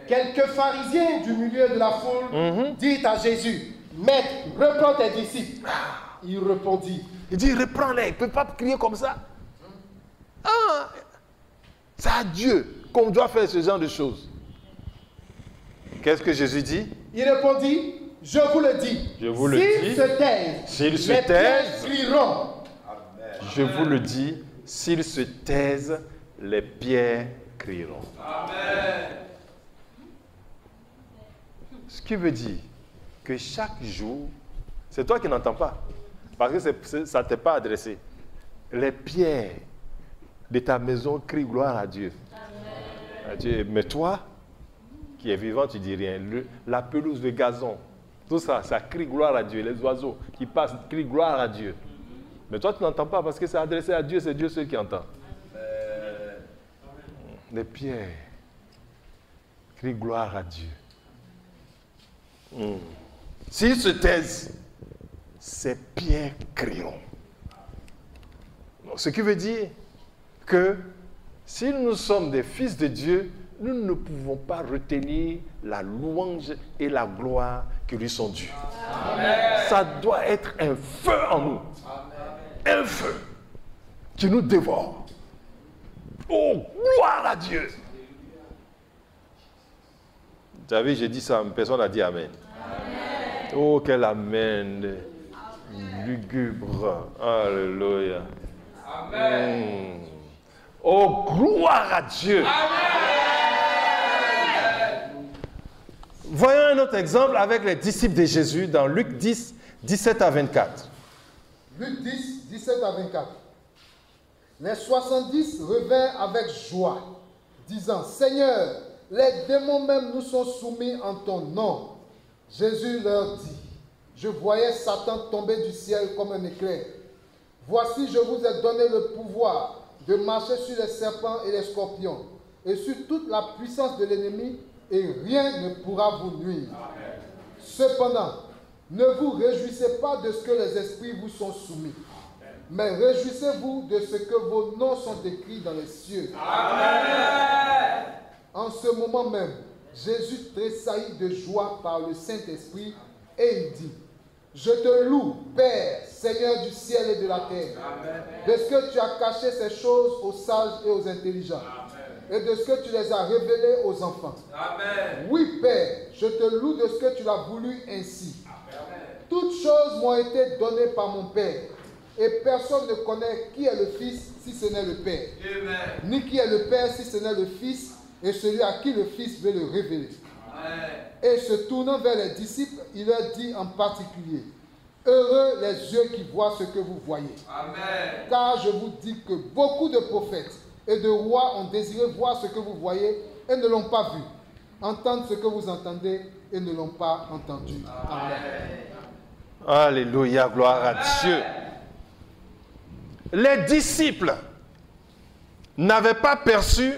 Quelques pharisiens du milieu de la foule dirent à Jésus: Maître, reprends tes disciples. Il répondit: Il dit: reprends-les, il ne peut pas crier comme ça. Ah, c'est à Dieu qu'on doit faire ce genre de choses. Qu'est-ce que Jésus dit? Il répondit: je vous le dis, s'ils se taisent, crieront. Je vous le dis, s'ils se taisent, les pierres crieront. Amen. Ce qui veut dire que chaque jour, c'est toi qui n'entends pas, parce que ça ne t'est pas adressé. Les pierres de ta maison crient gloire à Dieu. Amen. À Dieu. Mais toi, qui es vivant, tu ne dis rien. La pelouse, le gazon, tout ça, ça crie gloire à Dieu. Les oiseaux qui passent crient gloire à Dieu. Mais toi, tu n'entends pas parce que c'est adressé à Dieu, c'est Dieu seul qui entend. Les pierres crient gloire à Dieu. S'ils se taisent, ces pierres crieront. Ce qui veut dire que si nous sommes des fils de Dieu, nous ne pouvons pas retenir la louange et la gloire qui lui sont dues. Amen. Ça doit être un feu en nous. Amen. Un feu qui nous dévore. Oh, gloire à Dieu. Vous savez, j'ai dit ça, personne n'a dit Amen. Amen. Oh, quel Amen. Lugubre. Alléluia. Amen. Oh, gloire à Dieu. Amen. Voyons un autre exemple avec les disciples de Jésus dans Luc 10, 17 à 24. Luc 10, 17 à 24. Les 70 revinrent avec joie, disant: Seigneur, les démons même nous sont soumis en ton nom. Jésus leur dit: Je voyais Satan tomber du ciel comme un éclair. Voici, je vous ai donné le pouvoir de marcher sur les serpents et les scorpions, et sur toute la puissance de l'ennemi, et rien ne pourra vous nuire. Amen. Cependant, ne vous réjouissez pas de ce que les esprits vous sont soumis, mais réjouissez-vous de ce que vos noms sont écrits dans les cieux. Amen. En ce moment même, Jésus tressaillit de joie par le Saint-Esprit, et il dit: Je te loue, Père, Seigneur du ciel et de la terre, Amen, de ce que tu as caché ces choses aux sages et aux intelligents, Amen, et de ce que tu les as révélées aux enfants. Amen. Oui, Père, je te loue de ce que tu l'as voulu ainsi. Amen. Toutes choses m'ont été données par mon Père, et personne ne connaît qui est le Fils si ce n'est le Père, Amen, ni qui est le Père si ce n'est le Fils, et celui à qui le Fils veut le révéler. Amen. Et se tournant vers les disciples, il leur dit en particulier: Heureux les yeux qui voient ce que vous voyez. Amen. Car je vous dis que beaucoup de prophètes et de rois ont désiré voir ce que vous voyez et ne l'ont pas vu, entendre ce que vous entendez et ne l'ont pas entendu. Amen. Alléluia, gloire à Dieu. Les disciples n'avaient pas perçu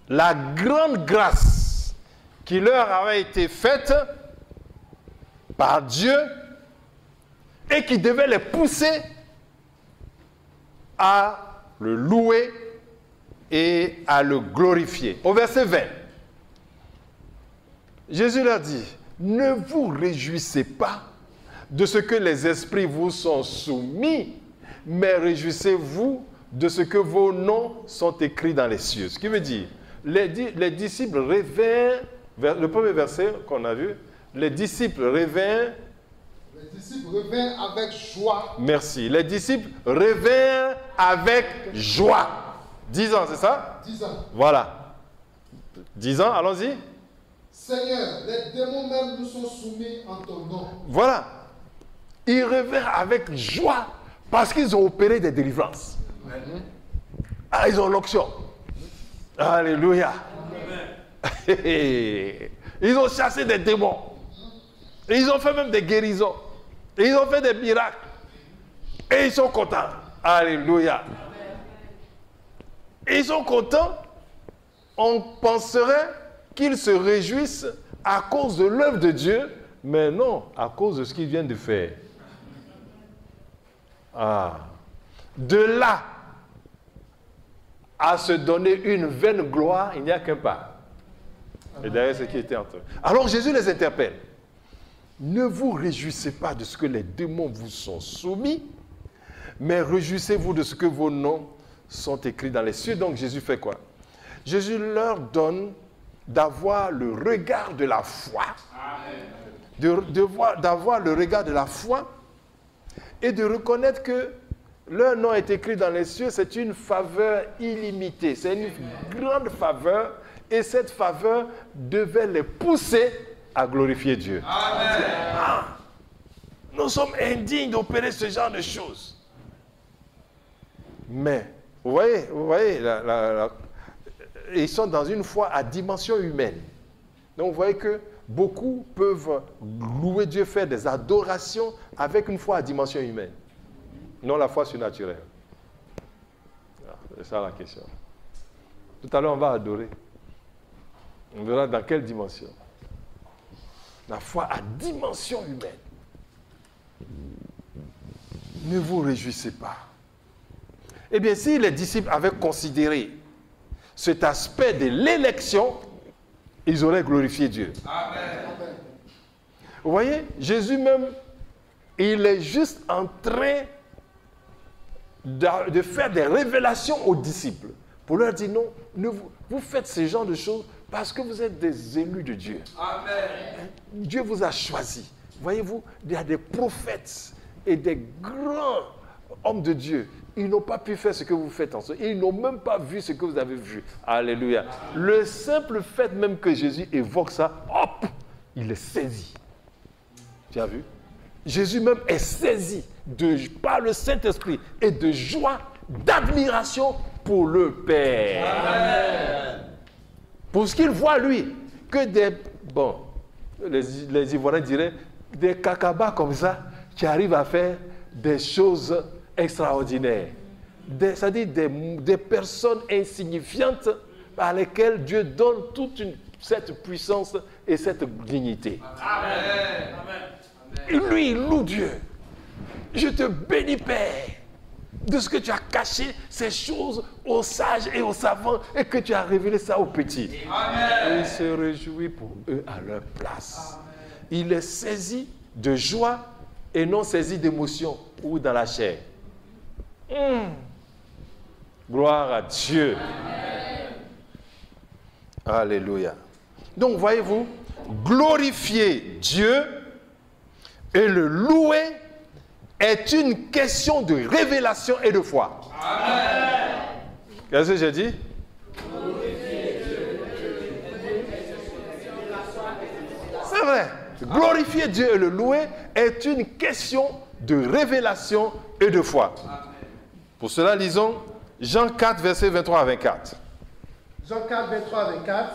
la grande grâce qui leur avait été faite par Dieu et qui devait les pousser à le louer et à le glorifier. Au verset 20, Jésus leur dit: Ne vous réjouissez pas de ce que les esprits vous sont soumis, mais réjouissez-vous de ce que vos noms sont écrits dans les cieux. Ce qui veut dire, les disciples revinrent, le premier verset qu'on a vu, les disciples revinrent. Les disciples revinrent avec joie. Merci. Les disciples revinrent avec joie. 10 ans, c'est ça? 10 ans. Voilà. disant, allons-y. Seigneur, les démons même nous sont soumis en ton nom. Voilà. Ils revinrent avec joie parce qu'ils ont opéré des délivrances. Ah, ils ont l'onction. Alléluia. Ils ont chassé des démons. Et ils ont fait même des guérisons. Et ils ont fait des miracles. Et ils sont contents. Alléluia. Et ils sont contents. On penserait qu'ils se réjouissent à cause de l'œuvre de Dieu, mais non, à cause de ce qu'ils viennent de faire. Ah. De là à se donner une vaine gloire, il n'y a qu'un pas. Et derrière ce qui était entre eux. Alors Jésus les interpelle. Ne vous réjouissez pas de ce que les démons vous sont soumis, mais réjouissez-vous de ce que vos noms sont écrits dans les cieux. Donc Jésus fait quoi? Jésus leur donne d'avoir le regard de la foi, d'avoir le regard de la foi et de reconnaître que leur nom est écrit dans les cieux. C'est une faveur illimitée, c'est une grande faveur et cette faveur devait les pousser à glorifier Dieu. Amen. Ah, nous sommes indignes d'opérer ce genre de choses. Mais, vous voyez ils sont dans une foi à dimension humaine. Donc vous voyez que beaucoup peuvent louer Dieu, faire des adorations avec une foi à dimension humaine. Non la foi surnaturelle. C'est ça la question. Tout à l'heure on va adorer. On verra dans quelle dimension. La foi à dimension humaine. Ne vous réjouissez pas. Eh bien, si les disciples avaient considéré cet aspect de l'élection, ils auraient glorifié Dieu. Amen. Vous voyez, Jésus même, il est juste en train de faire des révélations aux disciples pour leur dire non, vous faites ce genre de choses parce que vous êtes des élus de Dieu. Amen. Dieu vous a choisis. Voyez-vous, il y a des prophètes et des grands hommes de Dieu. Ils n'ont pas pu faire ce que vous faites en ce moment. Ils n'ont même pas vu ce que vous avez vu. Alléluia. Le simple fait même que Jésus évoque ça, hop, il est saisi. Tu as vu? Jésus même est saisi par le Saint-Esprit et de joie, d'admiration pour le Père. Amen. Pour ce qu'il voit lui, que les Ivoiriens diraient, des cacabas comme ça, qui arrivent à faire des choses extraordinaires. C'est-à-dire des personnes insignifiantes par lesquelles Dieu donne toute cette puissance et cette dignité. Amen. Et lui, il loue Dieu. Je te bénis, Père, de ce que tu as caché ces choses aux sages et aux savants et que tu as révélé ça aux petits. Amen. Et il se réjouit pour eux à leur place. Amen. Il est saisi de joie et non saisi d'émotion ou dans la chair. Gloire à Dieu. Amen. Alléluia. Donc, voyez-vous, glorifier Dieu et le louer est une question de révélation et de foi. Amen. Qu'est-ce que j'ai dit? C'est vrai. Glorifier Dieu et le louer est une question de révélation et de foi. Amen. Pour cela, lisons Jean 4, versets 23 à 24. Jean 4, 23 à 24.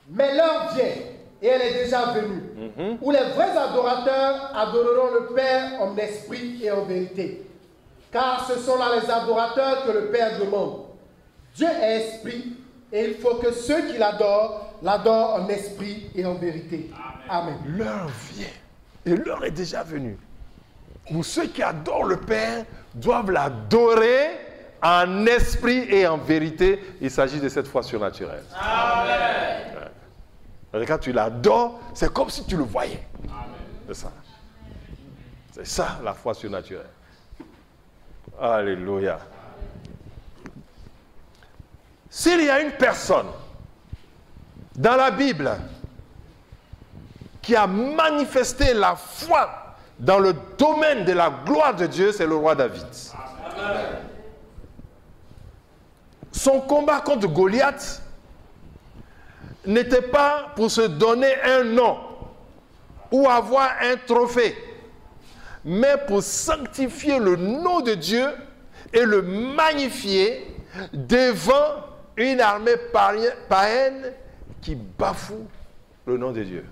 Mais l'heure vient, et elle est déjà venue, où les vrais adorateurs adoreront le Père en esprit et en vérité. Car ce sont là les adorateurs que le Père demande. Dieu est esprit, et il faut que ceux qui l'adorent, l'adorent en esprit et en vérité. Amen. L'heure vient, et l'heure est déjà venue, où ceux qui adorent le Père doivent l'adorer en esprit et en vérité. Il s'agit de cette foi surnaturelle. Amen. Quand tu l'adores, c'est comme si tu le voyais. C'est ça. C'est ça la foi surnaturelle. Alléluia. S'il y a une personne dans la Bible qui a manifesté la foi dans le domaine de la gloire de Dieu, c'est le roi David. Amen. Son combat contre Goliath n'était pas pour se donner un nom ou avoir un trophée, mais pour sanctifier le nom de Dieu et le magnifier devant une armée païenne qui bafoue le nom de Dieu.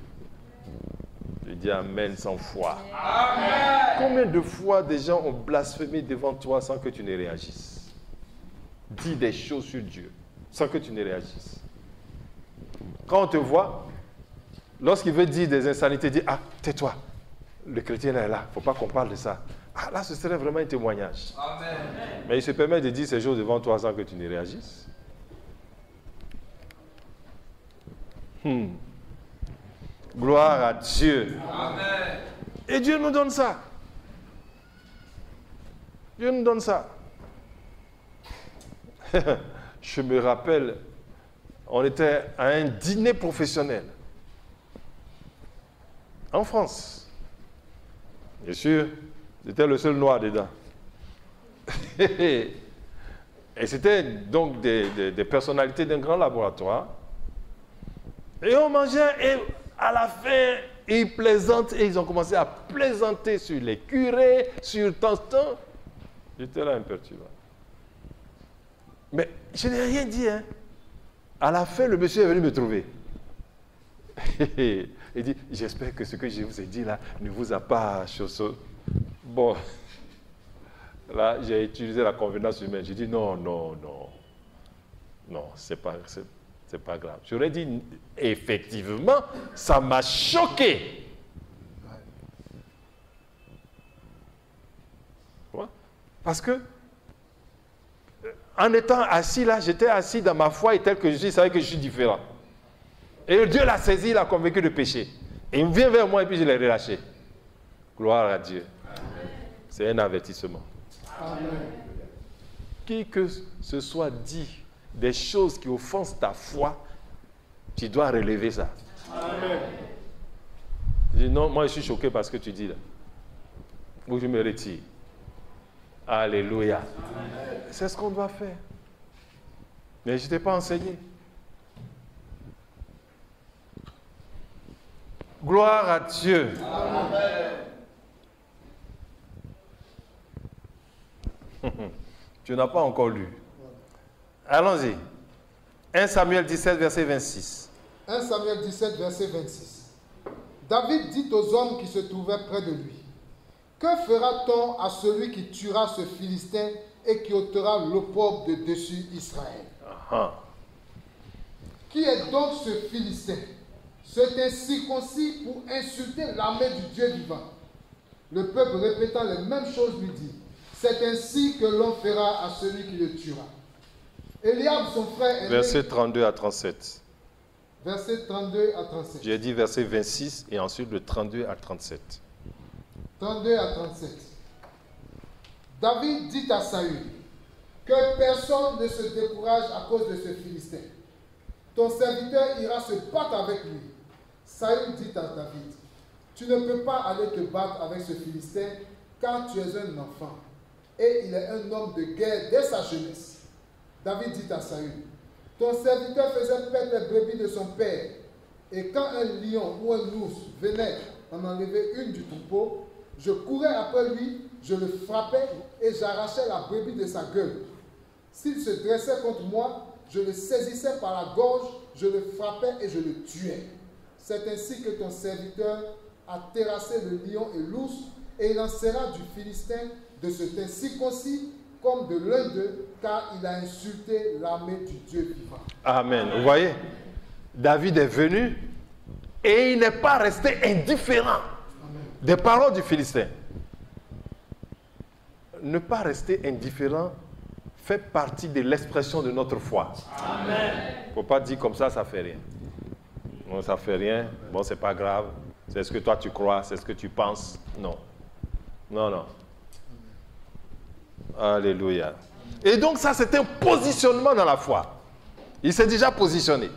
Je dis Amen 100 fois. Amen. Combien de fois des gens ont blasphémé devant toi sans que tu ne réagisses? Dis des choses sur Dieu sans que tu ne réagisses. Quand on te voit, lorsqu'il veut dire des insanités, dit, ah, tais-toi, le chrétien est là, il ne faut pas qu'on parle de ça. Ah, là, ce serait vraiment un témoignage. Amen. Mais il se permet de dire ces choses devant toi sans que tu ne réagisses. Gloire à Dieu. Amen. Et Dieu nous donne ça. Dieu nous donne ça. Je me rappelle, on était à un dîner professionnel en France. Bien sûr, j'étais le seul noir dedans. Et c'était donc des personnalités d'un grand laboratoire. Et on mangeait et à la fin, ils plaisantent et ils ont commencé à plaisanter sur les curés, sur tant. J'étais là imperturbable. Mais je n'ai rien dit. Hein. À la fin, le monsieur est venu me trouver. Il dit, j'espère que ce que je vous ai dit là ne vous a pas chaussé. Bon, là, j'ai utilisé la convenance humaine. J'ai dit, non, c'est pas grave. J'aurais dit, effectivement, ça m'a choqué. Ouais. Parce que, en étant assis là, j'étais assis dans ma foi et tel que je suis, il savait que je suis différent. Et Dieu l'a saisi, il l'a convaincu de pécher. Et il vient vers moi et puis je l'ai relâché. Gloire à Dieu. C'est un avertissement. Amen. Qui que ce soit dit des choses qui offensent ta foi, tu dois relever ça. Amen. Je dis non, moi je suis choqué par ce que tu dis là. Ou je me retire. Alléluia. C'est ce qu'on doit faire. Mais je ne t'ai pas enseigné. Gloire à Dieu. Amen. Tu n'as pas encore lu. Allons-y. 1 Samuel 17, verset 26. 1 Samuel 17, verset 26. David dit aux hommes qui se trouvaient près de lui, que fera-t-on à celui qui tuera ce Philistin et qui ôtera l'opprobre de dessus Israël? Qui est donc ce Philistin? C'est un circoncis pour insulter l'armée du Dieu vivant. Le peuple répétant les mêmes choses lui dit, c'est ainsi que l'on fera à celui qui le tuera. Eliab, son frère, verset 32 à 37. Verset 32 à 37. J'ai dit verset 26 et ensuite le 32 à 37. 32 à 37. David dit à Saül, que personne ne se décourage à cause de ce Philistin. Ton serviteur ira se battre avec lui. Saül dit à David, tu ne peux pas aller te battre avec ce Philistin car tu es un enfant. Et il est un homme de guerre dès sa jeunesse. David dit à Saül, ton serviteur faisait perdre les brebis de son père. Et quand un lion ou un ours venait en enlever une du troupeau, je courais après lui, je le frappais et j'arrachais la brebis de sa gueule. S'il se dressait contre moi, je le saisissais par la gorge, je le frappais et je le tuais. C'est ainsi que ton serviteur a terrassé le lion et l'ours, et il en sera du Philistin de cet incirconcis comme de l'un d'eux, car il a insulté l'armée du Dieu vivant. Amen. Vous voyez, David est venu et il n'est pas resté indifférent des paroles du Philistin. Ne pas rester indifférent fait partie de l'expression de notre foi. Amen. Il ne faut pas dire comme ça, ça ne fait rien. Non, ça ne fait rien. Bon, c'est pas grave. C'est ce que toi tu crois, c'est ce que tu penses. Non. Non. Alléluia. Et donc ça, c'est un positionnement dans la foi. Il s'est déjà positionné.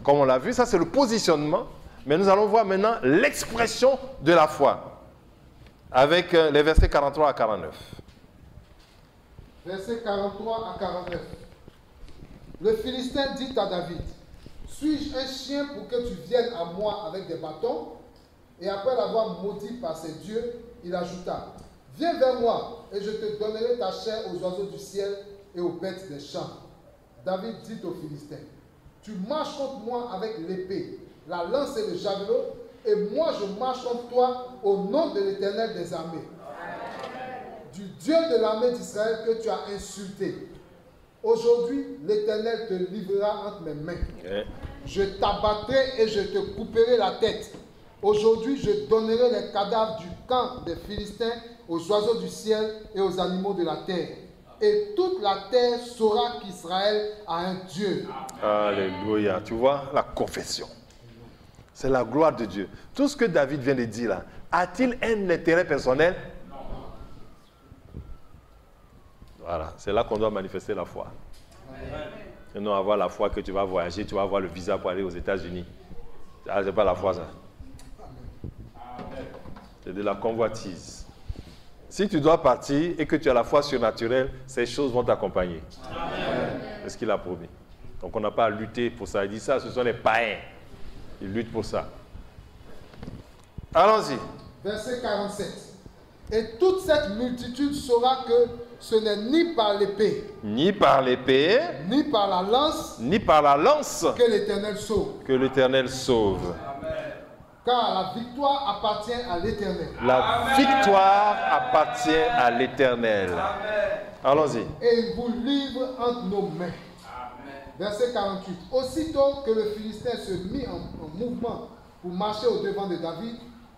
Comme on l'a vu, ça c'est le positionnement. Mais nous allons voir maintenant l'expression de la foi. Avec les versets 43 à 49. Versets 43 à 49. Le Philistin dit à David, Suis-je un chien pour que tu viennes à moi avec des bâtons? Et après l'avoir maudit par ses dieux, il ajouta, viens vers moi, et je te donnerai ta chair aux oiseaux du ciel et aux bêtes des champs. David dit aux Philistins, tu marches contre moi avec l'épée, la lance et le javelot, et moi je marche contre toi au nom de l'Éternel des armées, du Dieu de l'armée d'Israël que tu as insulté. Aujourd'hui, l'Éternel te livrera entre mes mains. Je t'abattrai et je te couperai la tête. Aujourd'hui, je donnerai les cadavres du camp des Philistins aux oiseaux du ciel et aux animaux de la terre. Et toute la terre saura qu'Israël a un Dieu. Alléluia. Tu vois, la confession. C'est la gloire de Dieu. Tout ce que David vient de dire là, a-t-il un intérêt personnel? Non. Voilà, c'est là qu'on doit manifester la foi. Et non avoir la foi que tu vas voyager, tu vas avoir le visa pour aller aux États-Unis. Ah, c'est pas la foi ça. C'est de la convoitise. Si tu dois partir et que tu as la foi surnaturelle, ces choses vont t'accompagner. C'est ce qu'il a promis. Donc on n'a pas à lutter pour ça. Il dit ça, ce sont les païens. Ils luttent pour ça. Allons-y. Verset 47. Et toute cette multitude saura que ce n'est ni par l'épée, ni par l'épée, ni par la lance, que l'Éternel sauve. Que l'Éternel sauve. Car la victoire appartient à l'Éternel. La victoire appartient à l'Éternel. Allons-y. Et il vous livre entre nos mains. Verset 48. Aussitôt que le Philistin se mit en mouvement pour marcher au devant de David,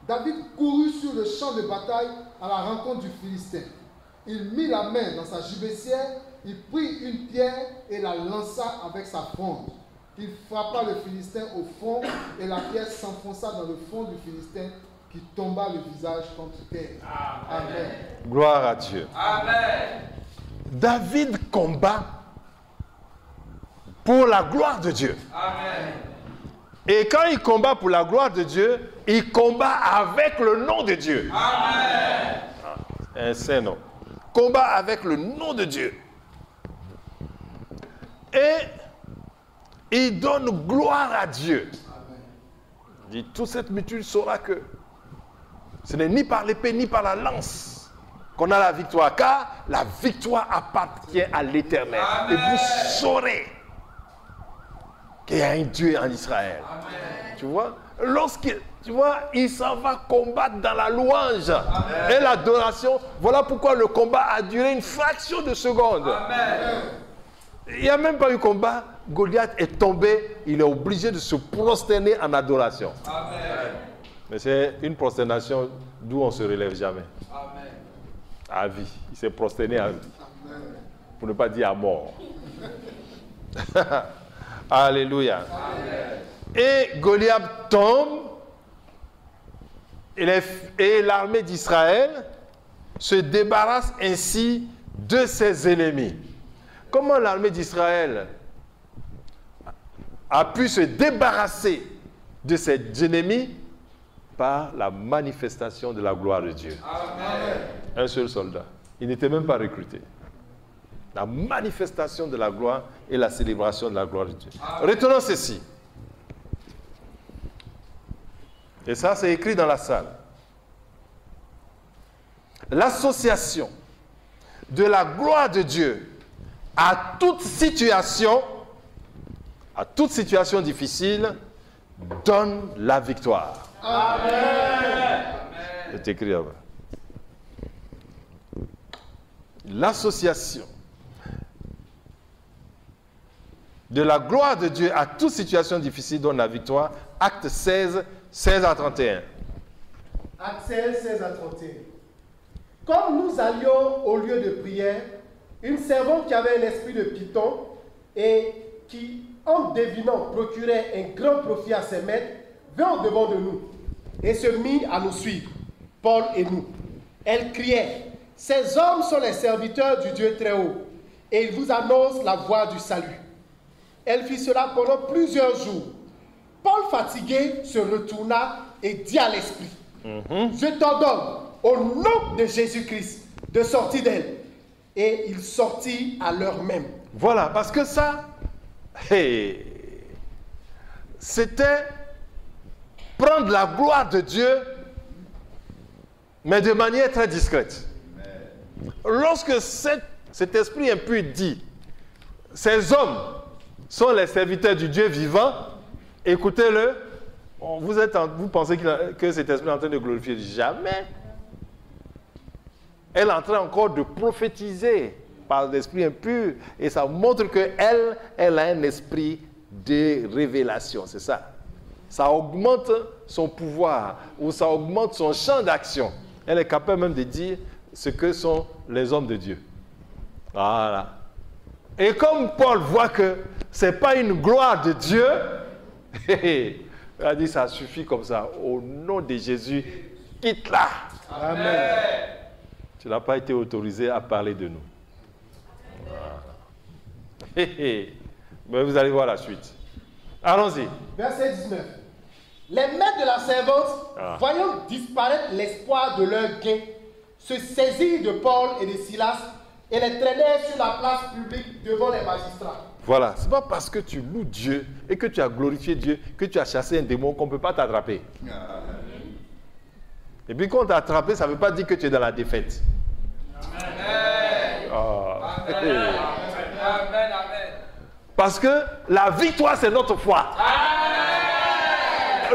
David courut sur le champ de bataille à la rencontre du Philistin. Il mit la main dans sa gibecière, il prit une pierre et la lança avec sa fronde. Il frappa le Philistin au front et la pierre s'enfonça dans le front du Philistin qui tomba le visage contre terre. Amen. Gloire à Dieu. Amen. David combat pour la gloire de Dieu. Amen. Et quand il combat pour la gloire de Dieu, il combat avec le nom de Dieu. Amen. Un saint nom. Combat avec le nom de Dieu. Et il donne gloire à Dieu. Il dit, toute cette multitude saura que ce n'est ni par l'épée ni par la lance qu'on a la victoire, car la victoire appartient à l'Éternel. Et vous saurez qu'il y a un Dieu en Israël. Amen. Tu vois, il s'en va combattre dans la louange. Amen. Et l'adoration. Voilà pourquoi le combat a duré une fraction de seconde. Amen. Il n'y a même pas eu combat. Goliath est tombé. Il est obligé de se prosterner en adoration. Amen. Mais c'est une prosternation d'où on ne se relève jamais. Amen. À vie. Il s'est prosterné à vie. Amen. Pour ne pas dire à mort. Alléluia. Amen. Et Goliath tombe. Et l'armée d'Israël se débarrasse ainsi de ses ennemis. Comment l'armée d'Israël a pu se débarrasser de ses ennemis? Par la manifestation de la gloire de Dieu. Amen. Un seul soldat. Il n'était même pas recruté. La manifestation de la gloire et la célébration de la gloire de Dieu. Amen. Retenons ceci. Et ça, c'est écrit dans la salle. L'association de la gloire de Dieu à toute situation difficile, donne la victoire. Amen. C'est écrit là-bas. L'association de la gloire de Dieu à toute situation difficile donne la victoire. Acte 16, 16 à 31. Acte 16, 16 à 31. Comme nous allions au lieu de prière, une servante qui avait un esprit de python et qui, en devinant, procurait un grand profit à ses maîtres, vint au devant de nous et se mit à nous suivre, Paul et nous. Elle criait, « Ces hommes sont les serviteurs du Dieu très haut, et ils vous annoncent la voie du salut. » Elle fit cela pendant plusieurs jours. Paul, fatigué, se retourna et dit à l'esprit, « Je t'ordonne, au nom de Jésus-Christ, de sortir d'elle. » Et il sortit à l'heure même. Voilà, parce que ça, c'était prendre la gloire de Dieu, mais de manière très discrète. Lorsque cet esprit impur dit, ces hommes sont les serviteurs du Dieu vivant, écoutez-le, vous pensez que cet esprit est en train de glorifier? Jamais. Elle est en train encore de prophétiser par l'esprit impur, et ça montre qu'elle a un esprit de révélation, c'est ça. Ça augmente son pouvoir, ou ça augmente son champ d'action. Elle est capable même de dire ce que sont les hommes de Dieu. Voilà. Et comme Paul voit que ce n'est pas une gloire de Dieu, il a dit ça suffit comme ça. Au nom de Jésus, quitte-la. Amen. Tu n'as pas été autorisé à parler de nous. Voilà. Mais vous allez voir la suite. Allons-y. Verset 19. Les maîtres de la servante, voyant disparaître l'espoir de leur gain, se saisirent de Paul et de Silas et les traînèrent sur la place publique devant les magistrats. Voilà, ce n'est pas parce que tu loues Dieu et que tu as glorifié Dieu que tu as chassé un démon qu'on ne peut pas t'attraper. Et puis quand on t'a attrapé, ça ne veut pas dire que tu es dans la défaite. Amen. Amen. Amen. Parce que la victoire, c'est notre foi.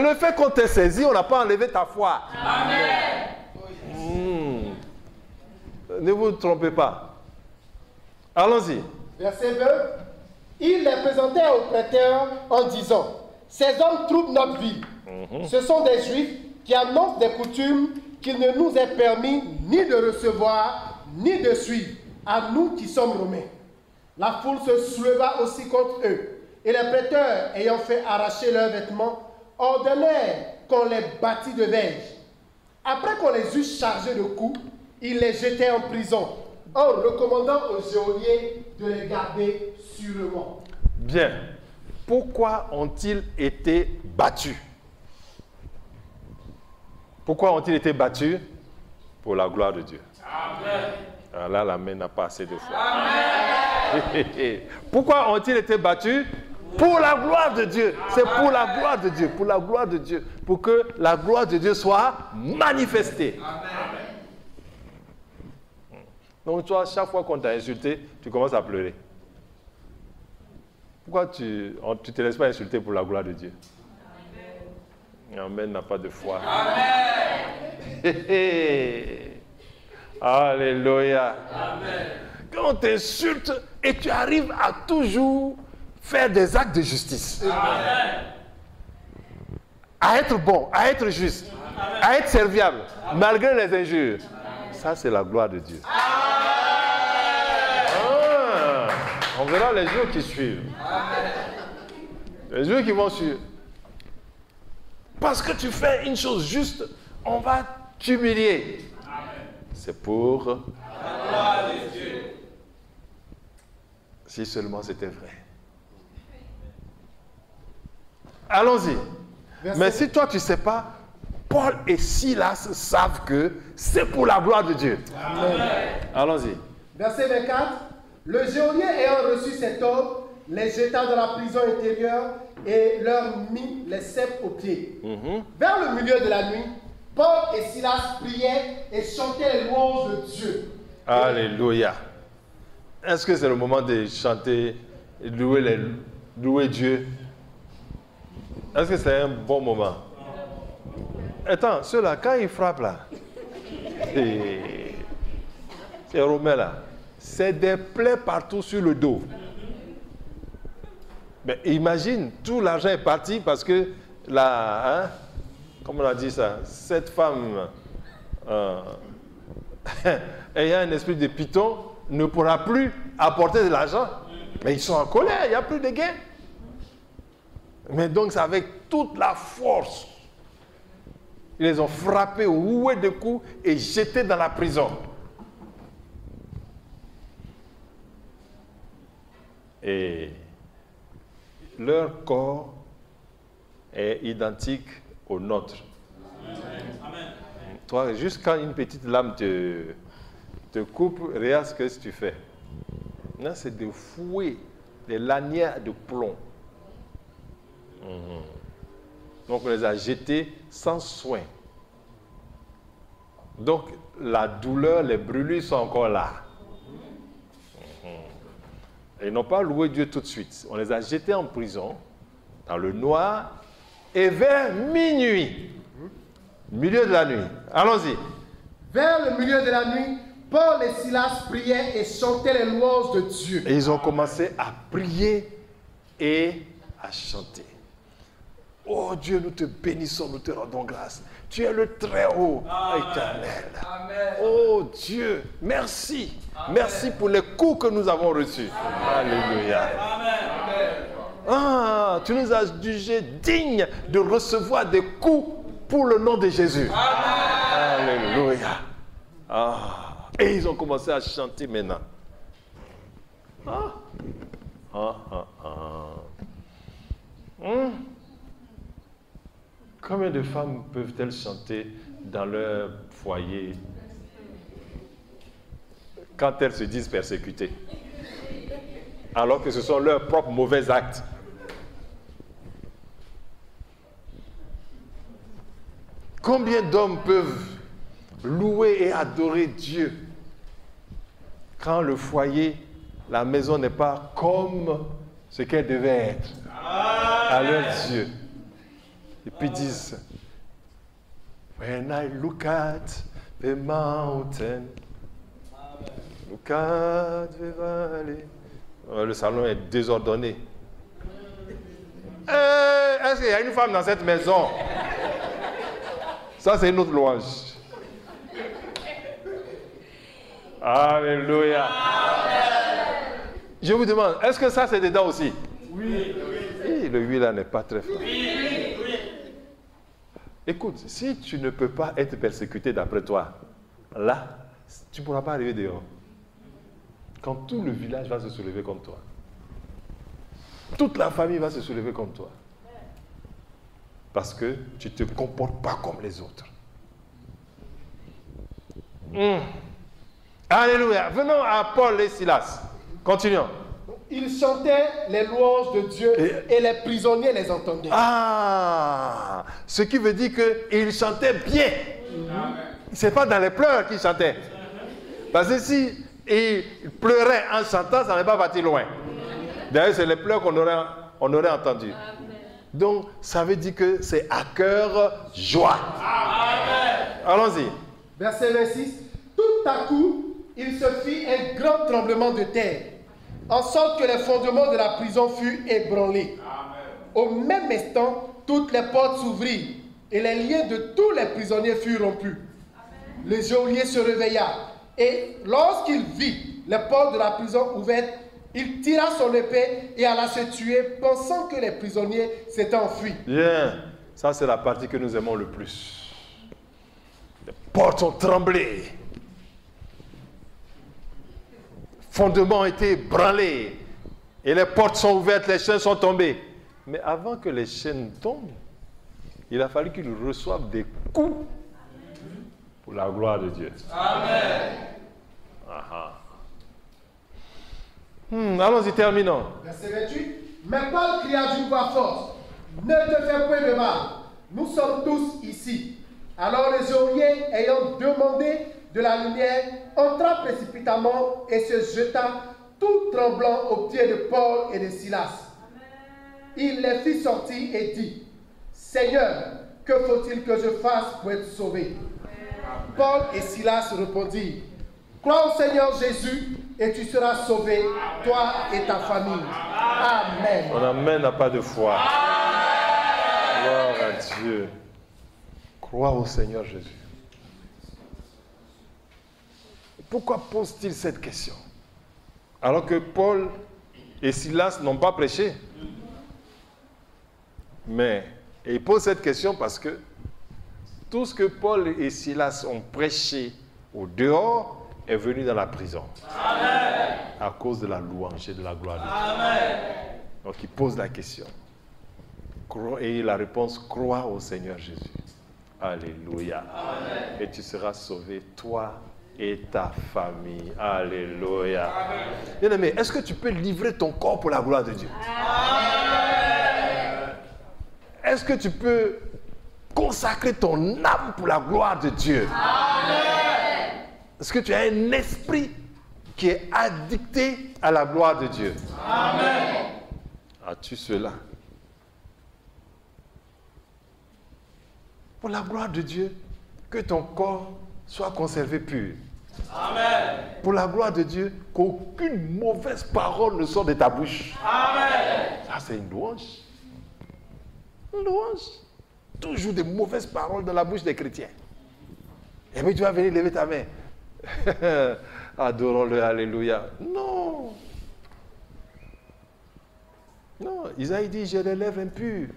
Le fait qu'on t'ait saisi, on n'a pas enlevé ta foi. Amen. Ne vous trompez pas. Allons-y. Verset 20. Il les présentait au prêteur en disant, ces hommes troublent notre vie. Ce sont des Juifs qui annoncent des coutumes qu'il ne nous est permis ni de recevoir, ni de suivre, à nous qui sommes Romains. La foule se souleva aussi contre eux, et les prêteurs, ayant fait arracher leurs vêtements, ordonnèrent qu'on les bâtît de verges. Après qu'on les eut chargés de coups, ils les jetaient en prison, en recommandant aux geôliers de les garder sûrement. Bien. Pourquoi ont-ils été battus? Pourquoi ont-ils été battus? Pour la gloire de Dieu. Amen. Alors là, la main n'a pas assez de foi. Amen. Pourquoi ont-ils été battus? Pour la gloire de Dieu. C'est pour la gloire de Dieu. Pour la gloire de Dieu. Pour que la gloire de Dieu soit manifestée. Amen. Donc, toi, chaque fois qu'on t'a insulté, tu commences à pleurer. Pourquoi tu ne te laisses pas insulter pour la gloire de Dieu? Amen n'a pas de foi. Amen. Alléluia. Amen. Quand on t'insulte et tu arrives à toujours faire des actes de justice. Amen. À être bon, à être juste, amen, à être serviable, amen, malgré les injures. Amen. Ça, c'est la gloire de Dieu. On verra les jours qui suivent. Amen. Les jours qui vont suivre. Parce que tu fais une chose juste, on va t'humilier. C'est pour la gloire de Dieu. Si seulement c'était vrai. Allons-y. Mais si toi tu ne sais pas, Paul et Silas savent que c'est pour la gloire de Dieu. Amen. Allons-y. Verset 24. Le geôlier ayant reçu cet ordre, les jeta dans la prison intérieure et leur mit les cèpes aux pieds. Vers le milieu de la nuit, Paul et Silas priaient et chantaient les louanges de Dieu. Alléluia. Est-ce que c'est le moment de chanter, louer Dieu? Est-ce que c'est un bon moment? Attends, ceux-là, quand ils frappent là, c'est Romain là, c'est des plaies partout sur le dos. Mais imagine, tout l'argent est parti parce que comment on a dit ça, cette femme ayant un esprit de python ne pourra plus apporter de l'argent. Mais ils sont en colère, il n'y a plus de gain. Mais donc c'est avec toute la force. Ils les ont frappés, roués de coups et jetés dans la prison. Et leur corps est identique au nôtre. Amen. Toi, juste quand une petite lame te coupe, regarde ce que tu fais. Là, c'est de fouet, des lanières de plomb. Donc on les a jetés sans soin. Donc la douleur, les brûlures sont encore là. Ils n'ont pas loué Dieu tout de suite. On les a jetés en prison, dans le noir, et vers minuit, milieu de la nuit. Allons-y. Vers le milieu de la nuit, Paul et Silas priaient et chantaient les louanges de Dieu. Et ils ont commencé à prier et à chanter. Oh Dieu, nous te bénissons, nous te rendons grâce. Tu es le Très-Haut, Éternel. Amen. Oh Dieu, merci. Amen. Merci pour les coups que nous avons reçus. Alléluia. Ah, tu nous as jugés dignes de recevoir des coups pour le nom de Jésus. Alléluia. Ah, et ils ont commencé à chanter maintenant. Combien de femmes peuvent-elles chanter dans leur foyer quand elles se disent persécutées, alors que ce sont leurs propres mauvais actes? Combien d'hommes peuvent louer et adorer Dieu quand le foyer, la maison n'est pas comme ce qu'elle devait être à leurs yeux? Et puis disent, when I look at the mountain, look at the valley. Le salon est désordonné. Est-ce qu'il y a une femme dans cette maison? Ça, c'est une autre louange. Alléluia. Je vous demande, est-ce que ça, c'est dedans aussi? Oui. Et le oui là n'est pas très fort. Écoute, si tu ne peux pas être persécuté d'après toi, là, tu ne pourras pas arriver dehors. Quand tout le village va se soulever comme toi, toute la famille va se soulever comme toi, parce que tu ne te comportes pas comme les autres. Alléluia. Venons à Paul et Silas. Continuons. Ils chantaient les louanges de Dieu et les prisonniers les entendaient. Ah, ce qui veut dire qu'ils chantaient bien. Ce n'est pas dans les pleurs qu'ils chantaient. Parce que si ils pleuraient en chantant, ça n'est pas parti loin. D'ailleurs, c'est les pleurs qu'on aurait entendus. Donc, ça veut dire que c'est à cœur joie. Allons-y. Verset 26. Tout à coup, il se fit un grand tremblement de terre, en sorte que les fondements de la prison furent ébranlés. Au même instant, toutes les portes s'ouvrirent et les liens de tous les prisonniers furent rompus. Le geôlier se réveilla et lorsqu'il vit les portes de la prison ouvertes, il tira son épée et alla se tuer, pensant que les prisonniers s'étaient enfuis. Bien, ça c'est la partie que nous aimons le plus. Les portes ont tremblé. Fondements ont été branlés et les portes sont ouvertes, les chaînes sont tombées. Mais avant que les chaînes tombent, il a fallu qu'ils reçoivent des coups pour la gloire de Dieu. Amen. Allons-y, terminons. Verset 28. Mais Paul cria d'une voix forte, ne te fais point de mal, nous sommes tous ici. Alors le geôlier, ayant demandé de la lumière, entra précipitamment et se jeta tout tremblant aux pieds de Paul et de Silas. Il les fit sortir et dit, Seigneur, que faut-il que je fasse pour être sauvé? Paul et Silas répondirent, crois au Seigneur Jésus et tu seras sauvé, toi et ta famille. Amen. On Amen n'a pas de foi. Gloire à Dieu. Crois au Seigneur Jésus. Pourquoi pose-t-il cette question? Alors que Paul et Silas n'ont pas prêché. Mais il pose cette question parce que tout ce que Paul et Silas ont prêché au dehors est venu dans la prison. Amen. À cause de la louange et de la gloire de Dieu. Amen. Donc il pose la question. Et la réponse, crois au Seigneur Jésus. Alléluia. Amen. Et tu seras sauvé, toi et ta famille. Alléluia. Bien-aimé, est-ce que tu peux livrer ton corps pour la gloire de Dieu? Amen. Est-ce que tu peux consacrer ton âme pour la gloire de Dieu? Amen. Est-ce que tu as un esprit qui est addicté à la gloire de Dieu? Amen. As-tu cela? Pour la gloire de Dieu, que ton corps soit conservé pur. Amen. Pour la gloire de Dieu, qu'aucune mauvaise parole ne sorte de ta bouche. Amen. Ça, c'est une louange. Une louange. Toujours des mauvaises paroles dans la bouche des chrétiens. Et puis tu vas venir lever ta main. Adorons-le, alléluia. Non. Non, Isaïe dit, j'ai les lèvres impures.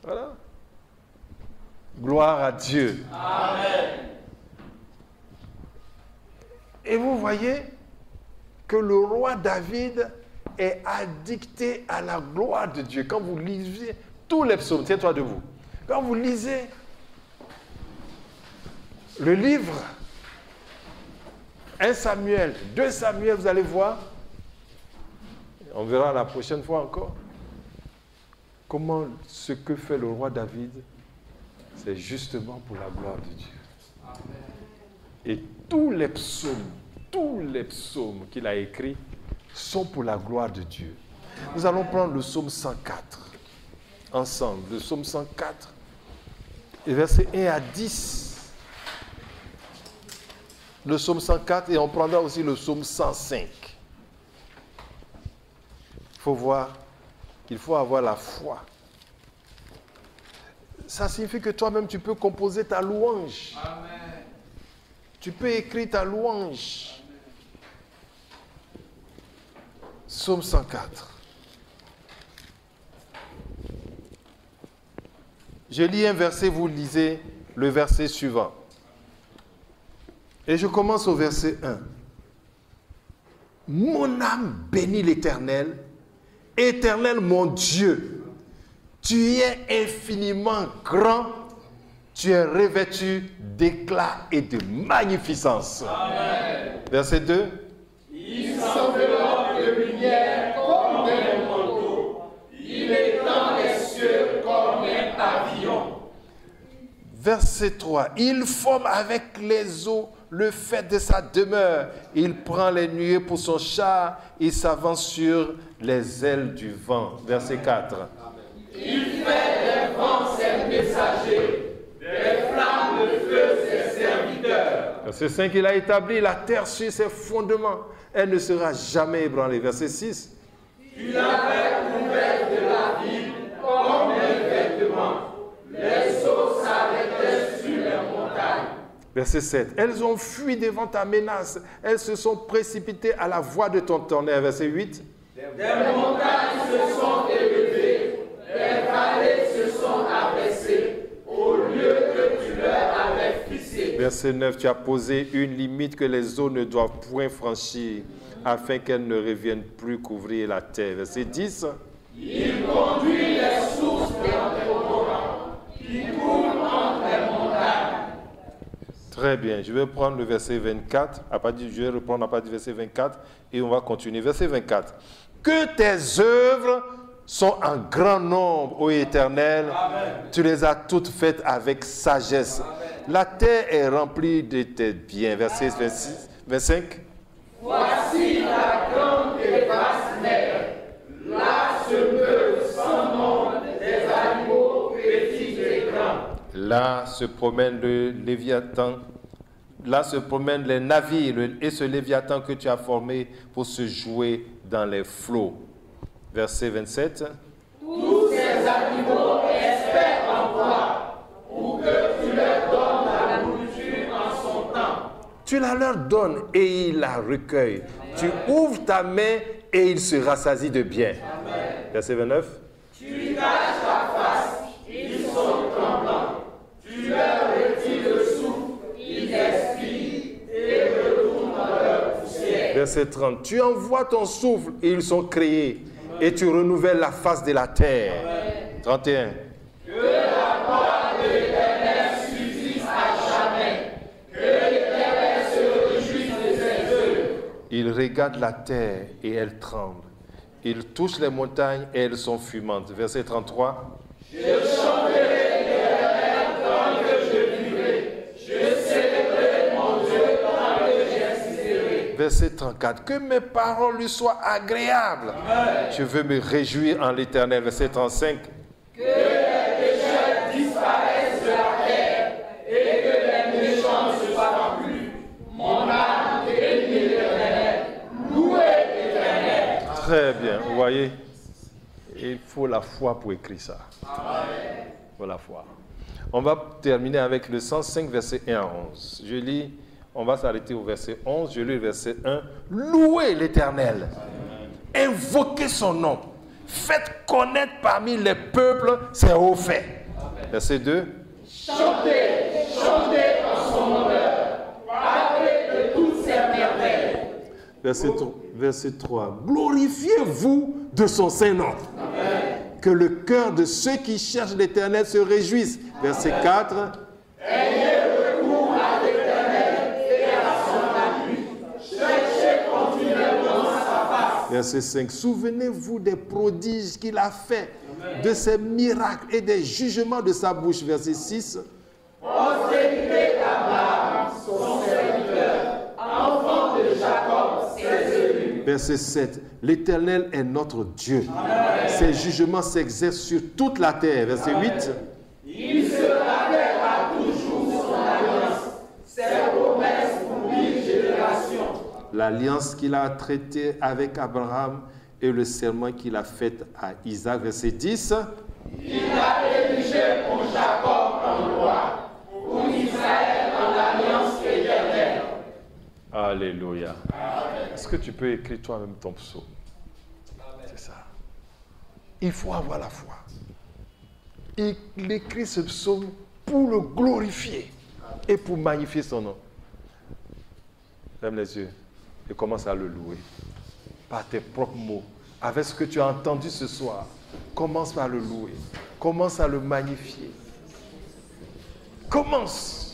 Voilà. Gloire à Dieu. Amen. Et vous voyez que le roi David est addicté à la gloire de Dieu. Quand vous lisez tous les psaumes, tiens-toi debout. Quand vous lisez le livre 1 Samuel, 2 Samuel, vous allez voir, on verra la prochaine fois encore, comment ce que fait le roi David, c'est justement pour la gloire de Dieu. Amen. Et tous les psaumes qu'il a écrits sont pour la gloire de Dieu. Nous allons prendre le psaume 104 ensemble. Le psaume 104, et versets 1 à 10. Le psaume 104 et on prendra aussi le psaume 105. Il faut voir qu'il faut avoir la foi. Ça signifie que toi-même, tu peux composer ta louange. Amen. Tu peux écrire ta louange. Psaume 104. Je lis un verset, vous lisez le verset suivant. Et je commence au verset 1. Mon âme bénit l'Éternel. Éternel mon Dieu, tu es infiniment grand, tu es revêtu d'éclat et de magnificence. Amen. Verset 2. Il s'enveloppe de lumière comme d'un manteau, il étend les cieux comme un pavillon. Verset 3. Il forme avec les eaux le fait de sa demeure. Il prend les nuées pour son char, il s'avance sur les ailes du vent. Verset 4. Il fait des vents ses messagers, des flammes de feu ses serviteurs. Verset 5. Il a établi la terre sur ses fondements. Elle ne sera jamais ébranlée. Verset 6. Tu l'avais couvert de la ville comme un vêtement. Les eaux s'arrêtaient sur les montagnes. Verset 7. Elles ont fui devant ta menace. Elles se sont précipitées à la voix de ton tonnerre. Verset 8. Des montagnes se sont élevées, les vallées se sont abaissées, au lieu que tu leur avais fixé. Verset 9. Tu as posé une limite que les eaux ne doivent point franchir, afin qu'elles ne reviennent plus couvrir la terre. Verset 10. Il conduit les sources des torrents, qui coulent entre les montagnes. Très bien, je vais prendre le verset 24, je vais reprendre à partir du verset 24 et on va continuer. Verset 24. Que tes œuvres sont en grand nombre, ô Éternel. Amen. Tu les as toutes faites avec sagesse. Amen. La terre est remplie de tes biens. Verset 26, 25. Voici la grande et vaste mer. Là se meuvent sans nombre des animaux petits et grands. Là se promène le Léviathan. Là se promènent les navires et ce Léviathan que tu as formé pour se jouer dans les flots. Verset 27. Tous ces animaux espèrent en toi, pour que tu leur donnes la nourriture en son temps. Tu la leur donnes et ils la recueillent. Amen. Tu ouvres ta main et ils se rassasient de bien. Amen. Verset 29. Tu caches ta face, ils sont tremblants. Tu leur retires le souffle, ils expirent et retournent dans leur poussière. Verset 30. Tu envoies ton souffle et ils sont créés. Et tu renouvelles la face de la terre. Amen. 31. Que la gloire de l'Éternel subsiste à jamais. Que l'Éternel se réjouisse de ses œuvres. Il regarde la terre et elle tremble. Il touche les montagnes et elles sont fumantes. Verset 33. Je chanterai l'Éternel tant que je vivrai. Je célébrerai mon Dieu tant que j'existerai. Verset 34. Que mes paroles lui soient agréables. Amen. Je veux me réjouir en l'Éternel. Verset 35. Que les pécheurs disparaissent de la terre et que les méchants ne se parlent plus. Mon âme bénit l'Éternel. Louez l'Éternel. Très bien. Vous voyez, il faut la foi pour écrire ça. Amen. Il faut la foi. On va terminer avec le 105, verset 1 à 11. Je lis, on va s'arrêter au verset 11. Je lis le verset 1. Louez l'Éternel. Invoquez son nom. Faites connaître parmi les peuples ses hauts faits. Verset 2. Chantez, chantez en son honneur. Parlez de toutes ses merveilles. Verset 3. Glorifiez-vous de son saint nom. Amen. Que le cœur de ceux qui cherchent l'Éternel se réjouisse. Verset 4. Ayez recours à l'Éternel et à son appui. Cherchez continuellement sa face. Verset 5. Souvenez-vous des prodiges qu'il a faits, de ses miracles et des jugements de sa bouche. Verset 6. Postérité d'Abraham, son serviteur, enfant de Jacob, ses élus. Verset 7. L'Éternel est notre Dieu. Amen. Ses jugements s'exercent sur toute la terre. Verset 8. Il se rappellera toujours son alliance, ses promesses pour 1000 générations. L'alliance qu'il a traitée avec Abraham et le serment qu'il a fait à Isaac. Verset 10. Il a érigé pour Jacob en roi, pour Israël en alliance éternelle. Alléluia. Est-ce que tu peux écrire toi-même ton psaume? C'est ça. Il faut avoir la foi. Il écrit ce psaume pour le glorifier et pour magnifier son nom. Ferme les yeux et commence à le louer par tes propres mots. Avec ce que tu as entendu ce soir, commence par le louer. Commence à le magnifier. Commence.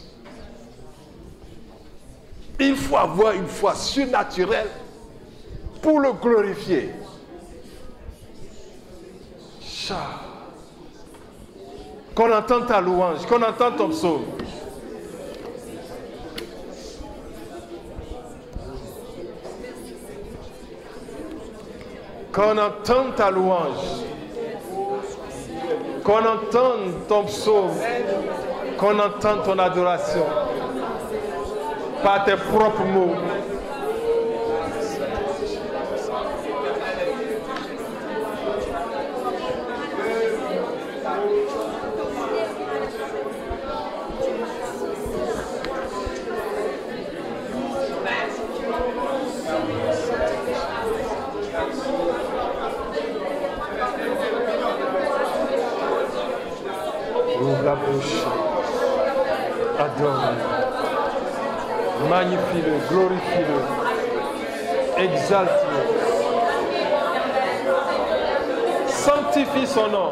Il faut avoir une foi surnaturelle pour le glorifier. Qu'on entende ta louange, qu'on entende ton psaume. Qu'on entende ta louange. Qu'on entende ton psaume. Qu'on entende ton adoration. Par tes propres mots. Ouvre la bouche. Adore-le. Magnifie-le, glorifie-le, exalte-le. Sanctifie son nom.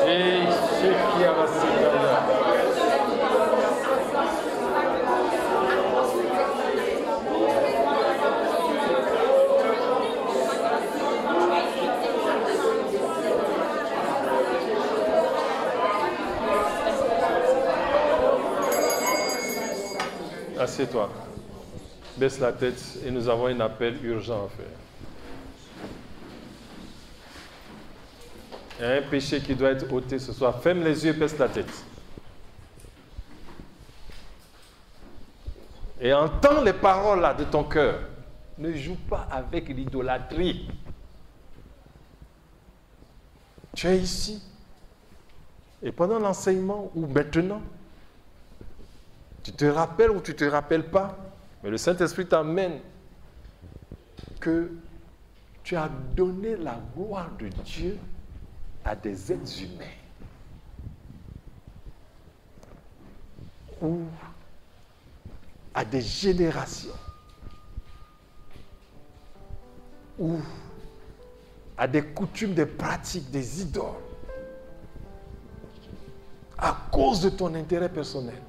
Et ce qui a Assieds-toi, baisse la tête et nous avons un appel urgent à faire. Il y a un péché qui doit être ôté ce soir. Ferme les yeux et baisse la tête. Et entends les paroles là de ton cœur. Ne joue pas avec l'idolâtrie. Tu es ici. Et pendant l'enseignement ou maintenant, tu te rappelles ou tu ne te rappelles pas, mais le Saint-Esprit t'amène que tu as donné la gloire de Dieu à des êtres humains ou à des générations ou à des coutumes, des pratiques, des idoles à cause de ton intérêt personnel.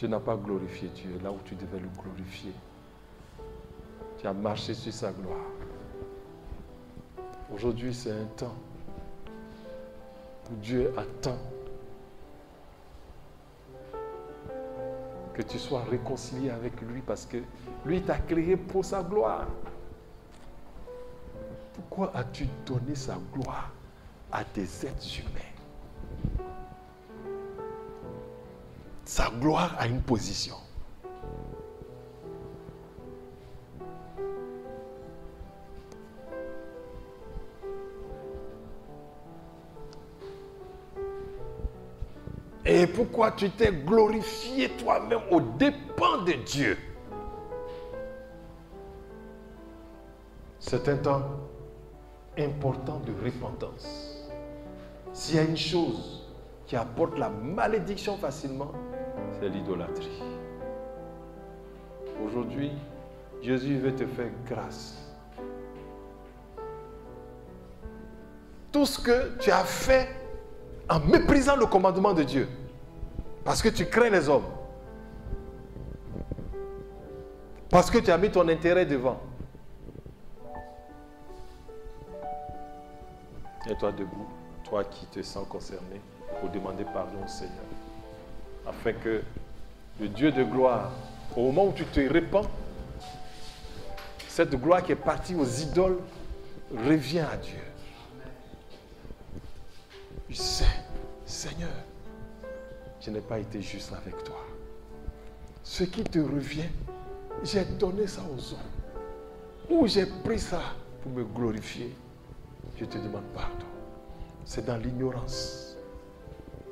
Tu n'as pas glorifié Dieu là où tu devais le glorifier. Tu as marché sur sa gloire. Aujourd'hui, c'est un temps où Dieu attend que tu sois réconcilié avec lui parce que lui t'a créé pour sa gloire. Pourquoi as-tu donné sa gloire à des êtres humains? Sa gloire a une position. Et pourquoi tu t'es glorifié toi-même aux dépens de Dieu? C'est un temps important de repentance. S'il y a une chose qui apporte la malédiction facilement, c'est l'idolâtrie. Aujourd'hui, Jésus veut te faire grâce. Tout ce que tu as fait en méprisant le commandement de Dieu, parce que tu crains les hommes, parce que tu as mis ton intérêt devant. Et toi debout, toi qui te sens concerné, pour demander pardon au Seigneur, afin que le Dieu de gloire, au moment où tu te répands, cette gloire qui est partie aux idoles revient à Dieu. Tu sais, Seigneur, je n'ai pas été juste avec toi. Ce qui te revient, j'ai donné ça aux hommes. Ou j'ai pris ça pour me glorifier. Je te demande pardon. C'est dans l'ignorance.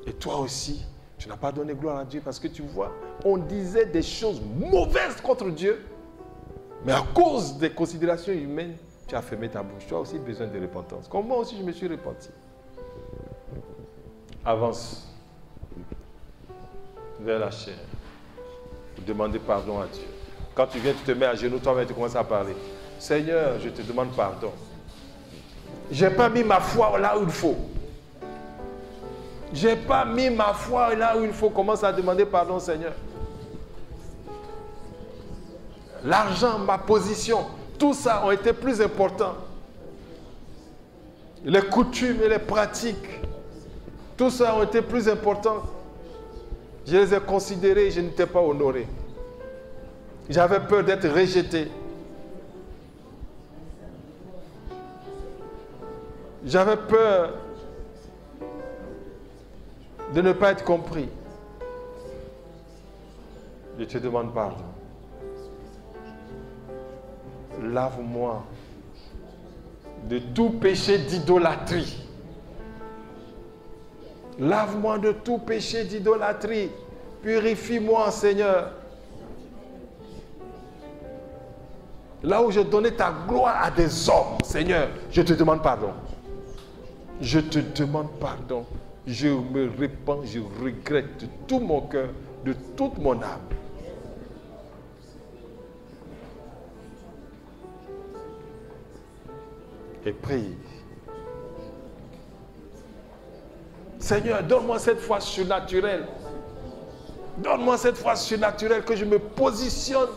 Et toi aussi, tu n'as pas donné gloire à Dieu parce que tu vois, on disait des choses mauvaises contre Dieu. Mais à cause des considérations humaines, tu as fermé ta bouche. Tu as aussi besoin de repentance. Comme moi aussi, je me suis repenti. Avance vers la chair pour demander pardon à Dieu. Quand tu viens, tu te mets à genoux, toi-même tu commences à parler. Seigneur, je te demande pardon. Je n'ai pas mis ma foi là où il faut. Je n'ai pas mis ma foi là où il faut. Commence à demander pardon, Seigneur. L'argent, ma position, tout ça ont été plus importants. Les coutumes et les pratiques, tout ça ont été plus importants. Je les ai considérés et je n'étais pas honoré. J'avais peur d'être rejeté. J'avais peur de ne pas être compris. Je te demande pardon. Lave-moi de tout péché d'idolâtrie. Lave-moi de tout péché d'idolâtrie. Purifie-moi, Seigneur. Là où je donnais ta gloire à des hommes, Seigneur, je te demande pardon. Je te demande pardon. Je me répands, je regrette de tout mon cœur, de toute mon âme. Et prie. Seigneur, donne-moi cette foi surnaturelle. Donne-moi cette foi surnaturelle que je me positionne.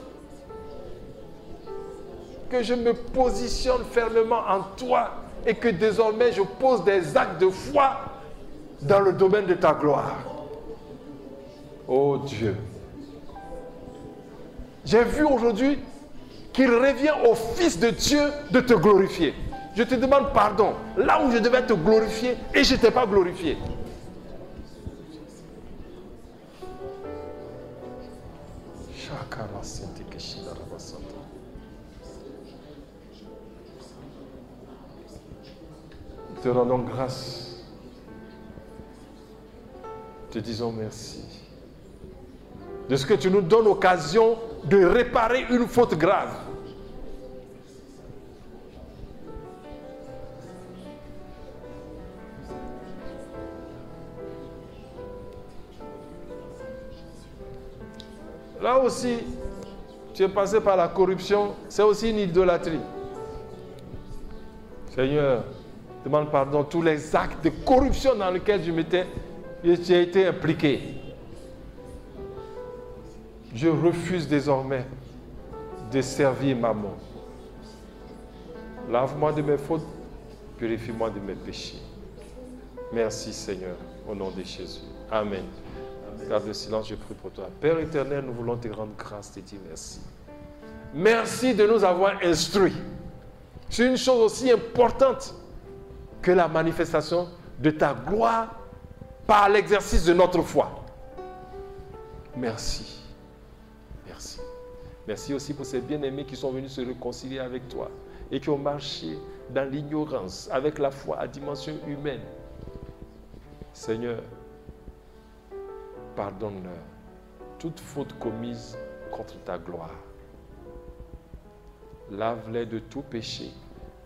Que je me positionne fermement en toi et que désormais je pose des actes de foi dans le domaine de ta gloire. Oh Dieu. J'ai vu aujourd'hui qu'il revient au Fils de Dieu de te glorifier. Je te demande pardon. Là où je devais te glorifier et je ne t'ai pas glorifié. Te rendons grâce. Te disons merci. De ce que tu nous donnes l'occasion de réparer une faute grave. Là aussi, tu es passé par la corruption, c'est aussi une idolâtrie. Seigneur, demande pardon tous les actes de corruption dans lesquels j'ai été impliqué. Je refuse désormais de servir maman. Lave-moi de mes fautes, purifie-moi de mes péchés. Merci Seigneur, au nom de Jésus. Amen. Garde le silence, je prie pour toi. Père éternel, nous voulons te rendre grâce, te dire merci. Merci de nous avoir instruits sur une chose aussi importante que la manifestation de ta gloire par l'exercice de notre foi. Merci. Merci. Merci aussi pour ces bien-aimés qui sont venus se réconcilier avec toi et qui ont marché dans l'ignorance, avec la foi à dimension humaine. Seigneur, pardonne-leur toute faute commise contre ta gloire. Lave-les de tout péché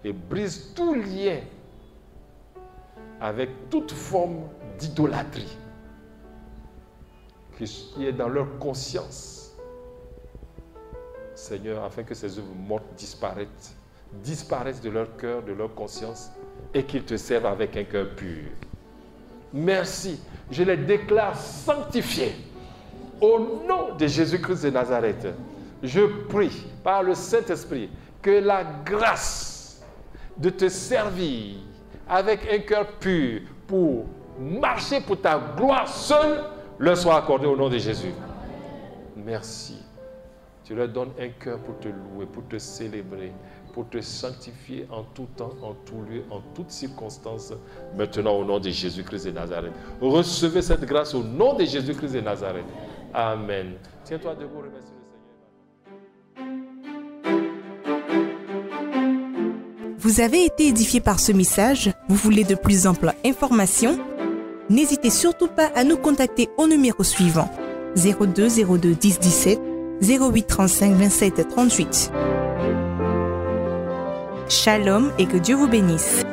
et brise tout lien avec toute forme d'idolâtrie qui est dans leur conscience. Seigneur, afin que ces œuvres mortes disparaissent de leur cœur, de leur conscience, et qu'ils te servent avec un cœur pur. Merci, je les déclare sanctifiés au nom de Jésus-Christ de Nazareth. Je prie par le Saint-Esprit que la grâce de te servir avec un cœur pur pour marcher pour ta gloire seule leur soit accordée au nom de Jésus. Merci. Tu leur donnes un cœur pour te louer, pour te célébrer, pour te sanctifier en tout temps, en tout lieu, en toutes circonstances, maintenant au nom de Jésus-Christ de Nazareth. Recevez cette grâce au nom de Jésus-Christ de Nazareth. Amen. Tiens-toi debout, remercie le Seigneur. Vous avez été édifié par ce message? Vous voulez de plus amples informations? N'hésitez surtout pas à nous contacter au numéro suivant 02 02 10 17 08 35 27 38. Shalom et que Dieu vous bénisse.